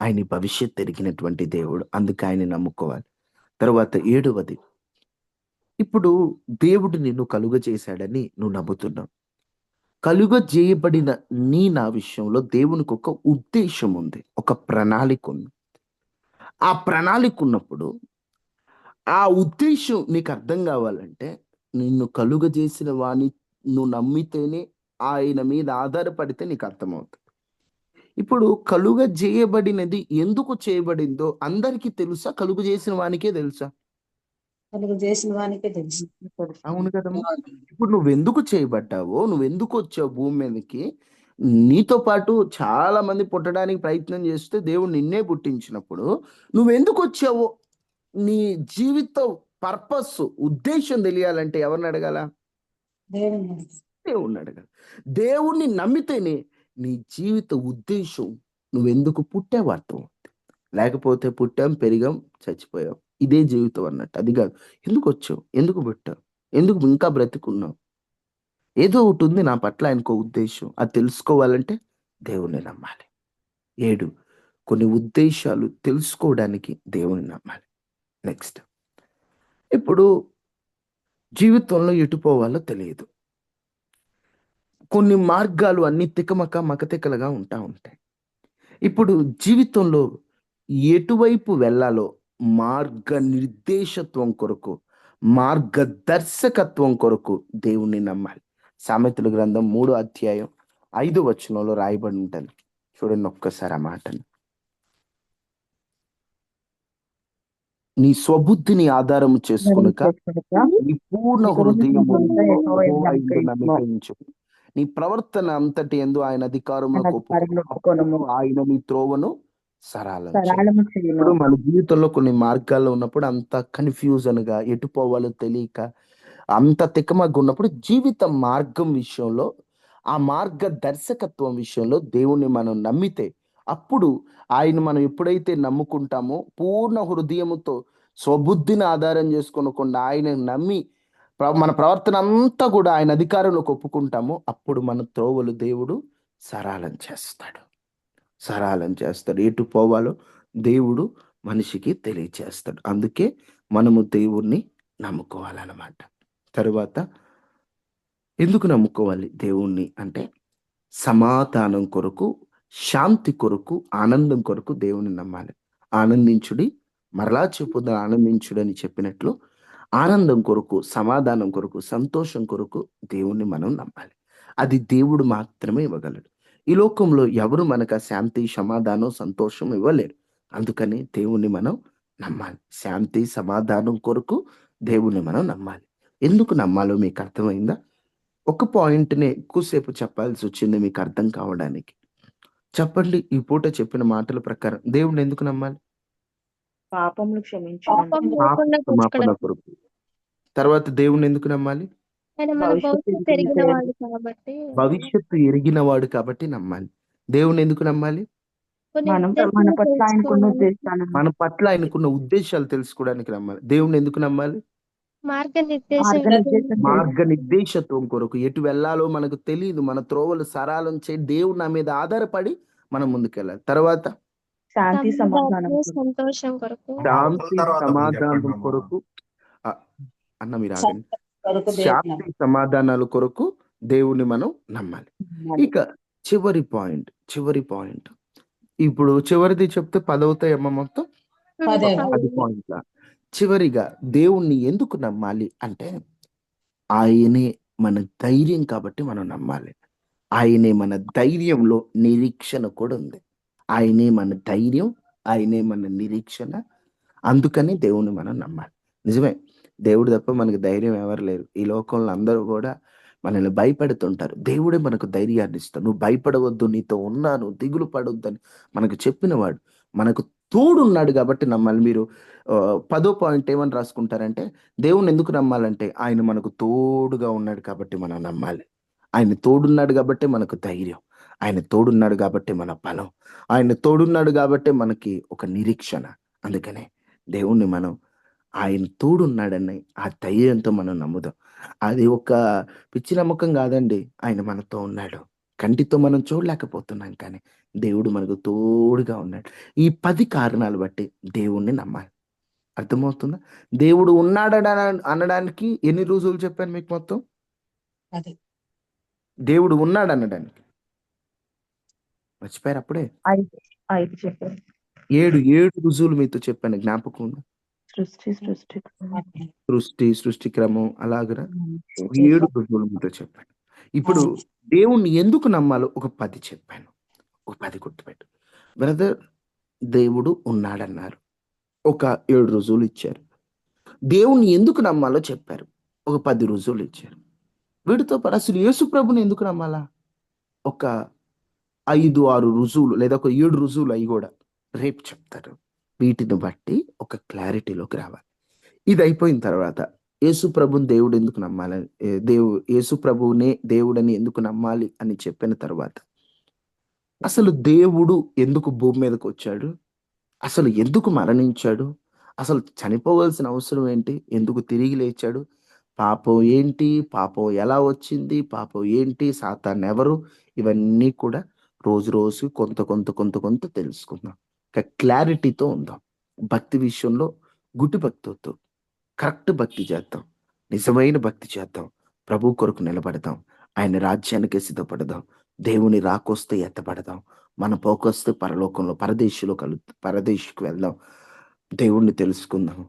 ఆయన భవిష్యత్ ఎరిగినటువంటి దేవుడు, అందుకే ఆయన నమ్ముకోవాలి. తర్వాత 7వది, ఇప్పుడు దేవుడు నిన్ను కలుగ చేశాడని నువ్వు నమ్ముతున్నావు. కలుగ చేయబడిన నా విషయంలో దేవునికి ఒక ఉద్దేశం ఉంది, ఒక ప్రణాళిక ఉంది. ఆ ప్రణాళిక ఉన్నప్పుడు ఆ ఉద్దేశం నీకు అర్థం కావాలంటే, నిన్ను కలుగ చేసిన వాణ్ణి నువ్వు నమ్మితేనే, ఆయన మీద ఆధారపడితే నీకు అర్థమవుతుంది. ఇప్పుడు కలుగ చేయబడినది ఎందుకు చేయబడిందో అందరికీ తెలుసా? కలుగు చేసిన వానికే తెలుసా? అవును కదమ్మా. ఇప్పుడు నువ్వెందుకు చేయబడ్డావో, నువ్వెందుకు వచ్చావు భూమి మీదకి, నీతో పాటు చాలా మంది పుట్టడానికి ప్రయత్నం చేస్తే దేవుడు నిన్నే పుట్టించినప్పుడు నువ్వెందుకు వచ్చావో, నీ జీవిత పర్పస్ ఉద్దేశం తెలియాలంటే ఎవరిని అడగాల? దేవుణ్ణి అడగాలి. దేవుణ్ణి నమ్మితేనే నీ జీవిత ఉద్దేశం నువ్వెందుకు పుట్టావు అర్థం. లేకపోతే పుట్టాం, పెరిగాం, చచ్చిపోయాం, ఇదే జీవితం అన్నట్టు. అది కాదు. ఎందుకు వచ్చావు, ఎందుకు పుట్టావు, ఎందుకు ఇంకా బ్రతికున్నావు, ఏదో ఒకటి ఉంది నా పట్ల ఆయనకు ఉద్దేశం. అది తెలుసుకోవాలంటే దేవుణ్ణి నమ్మాలి. 7 కొన్ని ఉద్దేశాలు తెలుసుకోవడానికి దేవుని నమ్మాలి. నెక్స్ట్, ఇప్పుడు జీవితంలో ఎటు పోవాలో తెలియదు. కొన్ని మార్గాలు అన్ని తికమక మకతికలుగా ఉంటాయి. ఇప్పుడు జీవితంలో ఎటువైపు వెళ్ళాలో మార్గ నిర్దేశత్వం కొరకు, మార్గదర్శకత్వం కొరకు దేవుణ్ణి నమ్మాలి. సామెతల గ్రంథం 3వ అధ్యాయం 5వ వచనంలో రాయబడి ఉంటుంది. చూడండి ఒక్కసారి ఆ మాటను. నీ స్వబుద్ధిని ఆధారము చేసుకొనక నీ పూర్ణ హృదయము నమ్మకించు. నీ ప్రవర్తన అంతటి యందు ఆయన అధికారంలో ఒప్పుకొనుము. ఆయన నీ త్రోవను సరళం చేయును. ఇప్పుడు మన జీవితంలో కొన్ని మార్గాల్లో ఉన్నప్పుడు అంత కన్ఫ్యూజన్ గా ఎటు పోవాలో తెలియక అంత తికమగ్గా ఉన్నప్పుడు జీవిత మార్గం విషయంలో, ఆ మార్గదర్శకత్వం విషయంలో దేవుణ్ణి మనం నమ్మితే, అప్పుడు ఆయన మనం ఎప్పుడైతే నమ్ముకుంటామో పూర్ణ హృదయముతో స్వబుద్ధిని ఆధారం చేసుకోనకుండా ఆయన నమ్మి మన ప్రవర్తన అంతా కూడా ఆయన అధికారంలోకి ఒప్పుకుంటామో, అప్పుడు మన త్రోవలు దేవుడు సరళం చేస్తాడు. ఎటు పోవాలో దేవుడు మనిషికి తెలియచేస్తాడు. అందుకే మనము దేవుణ్ణి నమ్ముకోవాలన్నమాట. తరువాత ఎందుకు నమ్ముకోవాలి దేవుణ్ణి అంటే, సమాధానం కొరకు, శాంతి కొరకు, ఆనందం కొరకు దేవుని నమ్మాలి. ఆనందించుడి, మరలా చెప్పుదా ఆనందించుడు అని చెప్పినట్లు ఆనందం కొరకు, సమాధానం కొరకు, సంతోషం కొరకు దేవుణ్ణి మనం నమ్మాలి. అది దేవుడు మాత్రమే ఇవ్వగలడు. ఈ లోకంలో ఎవరు మనకు ఆ శాంతి, సమాధానం, సంతోషం ఇవ్వలేరు. అందుకని దేవుణ్ణి మనం నమ్మాలి. శాంతి సమాధానం కొరకు దేవుణ్ణి మనం నమ్మాలి. ఎందుకు నమ్మాలో మీకు అర్థమైందా? ఒక పాయింట్ని ఎక్కువసేపు చెప్పాల్సి వచ్చింది మీకు అర్థం కావడానికి. చెప్పండి, ఈ పూట చెప్పిన మాటల ప్రకారం దేవుణ్ణి ఎందుకు నమ్మాలి? పాపములు క్షమించు. పాపం లేకుండా క్షమాపణ కొరకు. తర్వాత దేవుణ్ణి ఎందుకు నమ్మాలి? ఆయన మన భవిష్యత్తు ఎరిగిన వాడు కాబట్టి. భవిష్యత్తు ఎరిగిన వాడు కాబట్టి నమ్మాలి. దేవుణ్ణి ఎందుకు నమ్మాలి? మన పట్ల ఆయనకున్న ఉద్దేశాలు తెలుసుకోవడానికి నమ్మాలి. దేవుణ్ణి ఎందుకు నమ్మాలి? మార్గనిర్దేశత్వం కొరకు. ఎటు వెళ్ళాలో మనకు తెలియదు, మన త్రోవలు సరళం చేయి, దేవుడు నా మీద ఆధారపడి మనం ముందుకెళ్ళాలి. తర్వాత శాంతి సమాధానం సంతోషం కొరకు, శాంతి సమాధానం కొరకు. అన్న మీరు ఆగండి. శాంతి సమాధానాల కొరకు దేవుణ్ణి మనం నమ్మాలి. ఇక చివరి పాయింట్ ఇప్పుడు చివరిది చెప్తే 10 అవుతాయమ్మ, మొత్తం 10 పాయింట్ల. చివరిగా దేవుణ్ణి ఎందుకు నమ్మాలి అంటే, ఆయనే మన ధైర్యం కాబట్టి మనం నమ్మాలి. ఆయనే మన ధైర్యంలో నిరీక్షణ కూడా ఉంది. ఆయనే మన ధైర్యం, ఆయనే మన నిరీక్షణ. అందుకని దేవుణ్ణి మనం నమ్మాలి. నిజమే, దేవుడు తప్ప మనకు ధైర్యం ఎవరు లేరు. ఈ లోకంలో అందరూ కూడా మనల్ని భయపెడుతుంటారు. దేవుడే మనకు ధైర్యాన్ని ఇస్తాడు. నువ్వు భయపడవద్దు, నీతో ఉన్నాను, దిగులు పడొద్దని మనకు చెప్పినవాడు, మనకు తోడున్నాడు కాబట్టి నమ్మాలి. మీరు 10వ పాయింట్ ఏమని రాసుకుంటారంటే, దేవుణ్ణి ఎందుకు నమ్మాలంటే ఆయన మనకు తోడుగా ఉన్నాడు కాబట్టి మనం నమ్మాలి. ఆయన తోడున్నాడు కాబట్టి మనకు ధైర్యం, ఆయన తోడున్నాడు కాబట్టి మన బలం, ఆయన తోడున్నాడు కాబట్టి మనకి ఒక నిరీక్షణ. అందుకనే దేవుణ్ణి మనం ఆయన తోడున్నాడని ఆ ధైర్యంతో మనం నమ్ముదాం. అది ఒక పిచ్చి నమ్మకం కాదండి. ఆయన మనతో ఉన్నాడు. కంటితో మనం చూడలేకపోతున్నాం, కానీ దేవుడు మనకు తోడుగా ఉన్నాడు. ఈ 10 కారణాలు బట్టి దేవుణ్ణి నమ్మాలి. అర్థమవుతుందా? దేవుడు ఉన్నాడు అనడానికి ఎన్ని రుజువులు చెప్పాను మీకు మొత్తం? దేవుడు ఉన్నాడు అనడానికి మర్చిపోయారు అప్పుడే? 5 చెప్పారు. 7 రుజువులు మీతో చెప్పాను, జ్ఞాపకం ఉందా? సృష్టి క్రమం అలాగరా 7 రుజువులు మీతో చెప్పాను. ఇప్పుడు దేవుణ్ణి ఎందుకు నమ్మాలో ఒక 10 చెప్పాను. ఒక 10 గుర్తుపెట్టు. బ్రదర్, దేవుడు ఉన్నాడన్నారు, ఒక 7 రుజువులు ఇచ్చారు. దేవుణ్ణి ఎందుకు నమ్మాలో చెప్పారు, ఒక 10 రుజువులు ఇచ్చారు. వీటితో పాటు అసలు యేసు ప్రభుని ఎందుకు నమ్మాలా, ఒక 5-6 రుజువులు, లేదా ఒక 7 రుజువులు, అవి కూడా రేపు చెప్తారు. వీటిని బట్టి ఒక క్లారిటీలోకి రావాలి. ఇది అయిపోయిన తర్వాత యేసు ప్రభుని దేవుడు ఎందుకు నమ్మాలని, యేసు ప్రభువునే దేవుడని ఎందుకు నమ్మాలి అని చెప్పిన తర్వాత అసలు దేవుడు ఎందుకు భూమి మీదకి వచ్చాడు? అసలు ఎందుకు మరణించాడు? అసలు చనిపోవాల్సిన అవసరం ఏంటి? ఎందుకు తిరిగి లేచాడు? పాపం ఏంటి? పాపం ఎలా వచ్చింది? పాపం ఏంటి? సాతానెవరు? ఇవన్నీ కూడా రోజు రోజు కొంత తెలుసుకుందాం. క్లారిటీతో ఉందాం. భక్తి విషయంలో గుడ్డి భక్తొద్దు. కరెక్ట్ భక్తి చేద్దాం. నిజమైన భక్తి చేద్దాం. ప్రభు కొరకు నిలబడదాం. ఆయన రాజ్యానికి సిద్ధపడదాం. దేవుని రాకొస్తే ఎత్తబడదాం. మన పోకొస్తే పరలోకంలో పరదేశికి వెళ్దాం. దేవుణ్ణి తెలుసుకుందాం.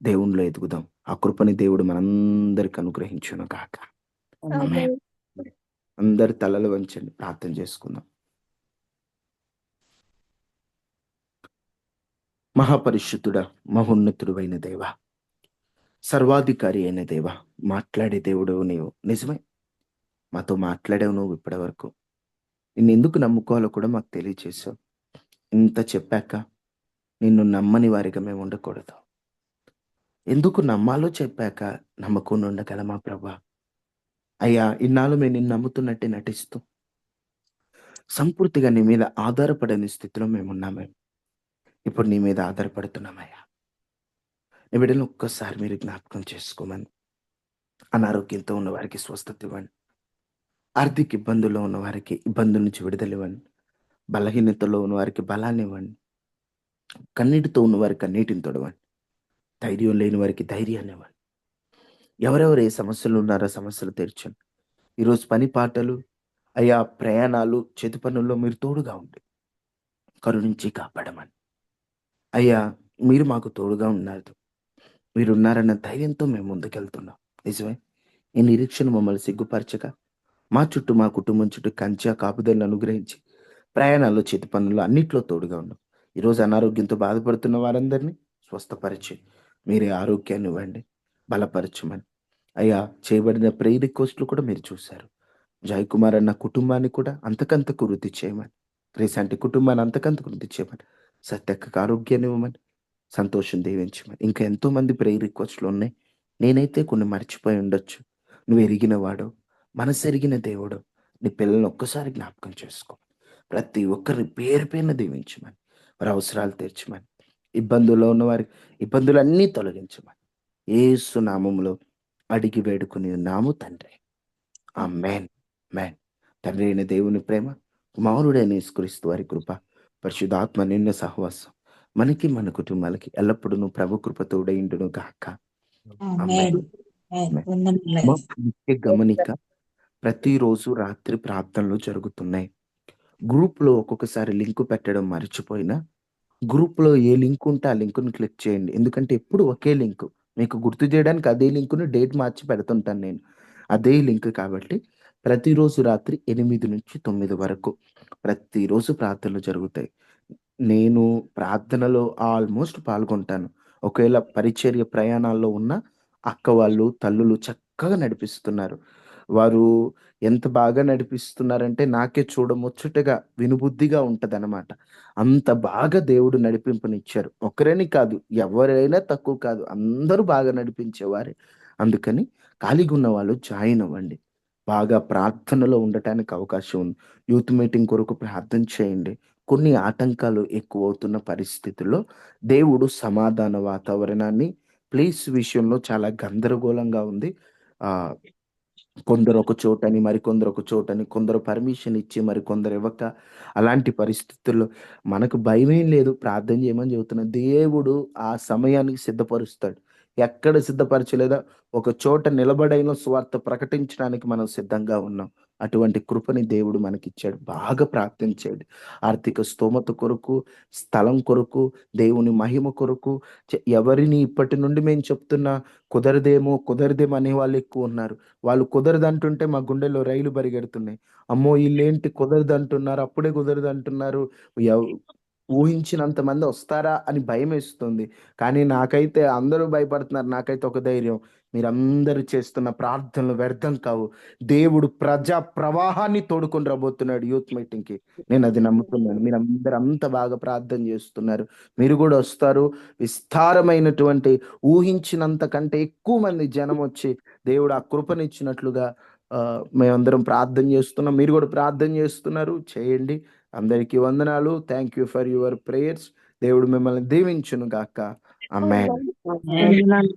దేవునిలో ఎదుగుదాం. ఆ కృపని దేవుడు మనందరికి అనుగ్రహించును గాక. ఆమేన్. అందరి తలలు వంచండి, ప్రార్థన చేసుకుందాం. మహాపరిశుద్ధుడా, మహోన్నతుడు అయిన దేవ, సర్వాధికారి అయిన దేవ, మాట్లాడే దేవుడు నీవు. నిజమే, మాతో మాట్లాడావు నువ్వు ఇప్పటి వరకు. నిన్ను ఎందుకు నమ్ముకోవాలో కూడా మాకు తెలియచేసావు. ఇంత చెప్పాక నిన్ను నమ్మని వారిగా మేము ఉండకూడదు. ఎందుకు నమ్మాలో చెప్పాక నమ్మకుండా ఉండగలమా ప్రభా? అయ్యా, ఇన్నాళ్ళు మేము నిన్ను నమ్ముతున్నట్టే నటిస్తూ సంపూర్తిగా నీ మీద ఆధారపడని స్థితిలో మేమున్నామే. ఇప్పుడు నీ మీద ఆధారపడుతున్నామయ్యా. నీ బిడ్డలను ఒక్కసారి మీరు జ్ఞాపకం చేసుకోమని. అనారోగ్యంతో ఉన్న వారికి స్వస్థత ఇవ్వండి. ఆర్థిక ఇబ్బందుల్లో ఉన్న వారికి ఇబ్బందుల నుంచి విడుదల ఇవ్వండి. బలహీనతలో ఉన్న వారికి బలాన్ని ఇవ్వండి. కన్నీటితో ఉన్న వారికి కన్నీటిని తొడవండి. ధైర్యం లేని వారికి ధైర్యాన్ని ఇవ్వండి. ఎవరెవరు ఏ సమస్యలు ఉన్నారో సమస్యలు తీర్చండి. ఈరోజు పని పాటలు, అయ్యా ప్రయాణాలు, చేతి పనుల్లో మీరు తోడుగా ఉండి కరుణించి కాపాడమని. అయ్యా, మీరు మాకు తోడుగా ఉన్నారు. మీరున్నారన్న ధైర్యంతో మేము ముందుకెళ్తున్నాం. నిజమే, ఈ నిరీక్షణ మమ్మల్ని సిగ్గుపరచక మా చుట్టూ, మా కుటుంబం చుట్టూ కంచె కాపుదలను అనుగ్రహించి ప్రయాణాల్లో, చేతి పనుల్లో అన్నిట్లో తోడుగా ఉన్నాం. ఈరోజు అనారోగ్యంతో బాధపడుతున్న వారందరినీ స్వస్థపరిచి మీరే ఆరోగ్యాన్ని ఇవ్వండి, బలపరచమని. అయ్యా, చేయబడిన ప్రేయర్ రిక్వెస్ట్లు కూడా మీరు చూశారు. జై కుమార్ అన్న కుటుంబాన్ని కూడా అంతకంతకు వృద్ధి చేయమని, గ్రేస్ ఆంటీ కుటుంబాన్ని అంతకంతకు వృద్ధి చేయమని, సత్యక్కకు ఆరోగ్యాన్ని ఇవ్వమని, సంతోషం దీవించమని. ఇంకా ఎంతో మంది ప్రేయర్ రిక్వెస్ట్లు ఉన్నాయి. నేనైతే కొన్ని మర్చిపోయి ఉండొచ్చు. నువ్వు ఎరిగిన వాడు, మనసు ఎరిగిన దేవుడు. నీ పిల్లల్ని ఒక్కసారి జ్ఞాపకం చేసుకో. ప్రతి ఒక్కరిని పేరు పేరున దీవించమని, వారి అవసరాలు తీర్చమని, ఇబ్బందుల్లో ఉన్న వారి ఇబ్బందులన్నీ తొలగించమని యేసు నామములో అడిగి వేడుకుని ఉన్నాము తండ్రి. ఆమేన్. ఆమేన్. తండ్రి అయిన దేవుని ప్రేమ, కుమారుడైన యేసుక్రీస్తు వారి కృప, పరిశుద్ధాత్మ నిన్న సహవాసం మనకి, మన కుటుంబాలకి ఎల్లప్పుడూ ప్రభు కృపతో ఉడయిండును గాక. ఆమేన్. ముఖ్య గమనిక, ప్రతిరోజు రాత్రి ప్రార్థనలు జరుగుతున్నాయి. గ్రూప్లో ఒక్కొక్కసారి లింక్ పెట్టడం మర్చిపోయినా, గ్రూప్లో ఏ లింక్ ఉంటే ఆ లింకును క్లిక్ చేయండి. ఎందుకంటే ఎప్పుడు ఒకే లింక్, మీకు గుర్తు చేయడానికి అదే లింకును డేట్ మార్చి పెడుతుంటాను నేను. అదే లింక్ కాబట్టి ప్రతిరోజు రాత్రి 8 నుంచి 9 వరకు ప్రతిరోజు ప్రార్థనలు జరుగుతాయి. నేను ప్రార్థనలో ఆల్మోస్ట్ పాల్గొంటాను. ఒకవేళ పరిచర్య ప్రయాణాల్లో ఉన్న అక్క వాళ్ళు, తల్లులు చక్కగా నడిపిస్తున్నారు. వారు ఎంత బాగా నడిపిస్తున్నారంటే నాకే చూడముచ్చటగా, వినుబుద్ధిగా ఉంటదనమాట. అంత బాగా దేవుడు నడిపింపునిచ్చారు. ఒకరని కాదు, ఎవరైనా తక్కువ కాదు. అందరూ బాగా నడిపించేవారే. అందుకని ఖాళీగా ఉన్న వాళ్ళు జాయిన్ అవ్వండి. బాగా ప్రార్థనలో ఉండటానికి అవకాశం ఉంది. యూత్ మీటింగ్ కొరకు ప్రార్థన చేయండి. కొన్ని ఆటంకాలు ఎక్కువవుతున్న పరిస్థితుల్లో దేవుడు సమాధాన వాతావరణాన్ని, ప్లేస్ విషయంలో చాలా గందరగోళంగా ఉంది. కొందరు ఒక చోటని, మరికొందరు ఒక చోటని, కొందరు పర్మిషన్ ఇచ్చి మరికొందరు ఇవ్వక, అలాంటి పరిస్థితుల్లో మనకు భయమేం లేదు. ప్రార్థన చేయమని చెబుతున్నా. దేవుడు ఆ సమయానికి సిద్ధపరుస్తాడు. ఎక్కడ సిద్ధపరచలేదా, ఒక చోట నిలబడైన సువార్త ప్రకటించడానికి మనం సిద్ధంగా ఉన్నాం. అటువంటి కృపని దేవుడు మనకిచ్చాడు. బాగా ప్రార్థించండి. ఆర్థిక స్తోమత కొరకు, స్థలం కొరకు, దేవుని మహిమ కొరకు. ఎవరిని ఇప్పటి నుండి మేము చెప్తున్నా కుదరదేమో అనే వాళ్ళు ఎక్కువ ఉన్నారు. వాళ్ళు కుదరదంటుంటే మా గుండెల్లో రైలు పరిగెడుతున్నాయి. అమ్మో, వీళ్ళేంటి కుదరదంటున్నారు, అప్పుడే కుదరదంటున్నారు, ఊహించినంత మంది వస్తారా అని భయమేస్తుంది. కానీ నాకైతే అందరూ భయపడుతున్నారు. నాకైతే ఒక ధైర్యం, మీరందరూ చేస్తున్న ప్రార్థనలు వ్యర్థం కావు. దేవుడు ప్రజా ప్రవాహాన్ని తోడుకొని రాబోతున్నాడు యూత్ మీటింగ్కి. నేను అది నమ్ముతున్నాను. మీరందరూ అంత బాగా ప్రార్థన చేస్తున్నారు. మీరు కూడా వస్తారు. విస్తారమైనటువంటి, ఊహించినంత కంటే ఎక్కువ మంది జనం వచ్చి దేవుడు ఆ కృపనిచ్చినట్లుగా మేమందరం ప్రార్థన చేస్తున్నాం. మీరు కూడా ప్రార్థన చేస్తున్నారు, చేయండి. అందరికీ వందనాలు. Thank you for your prayers. దేవుడు మిమ్మల్ని దీవించును గాక. ఆమేన్. వందనాలు.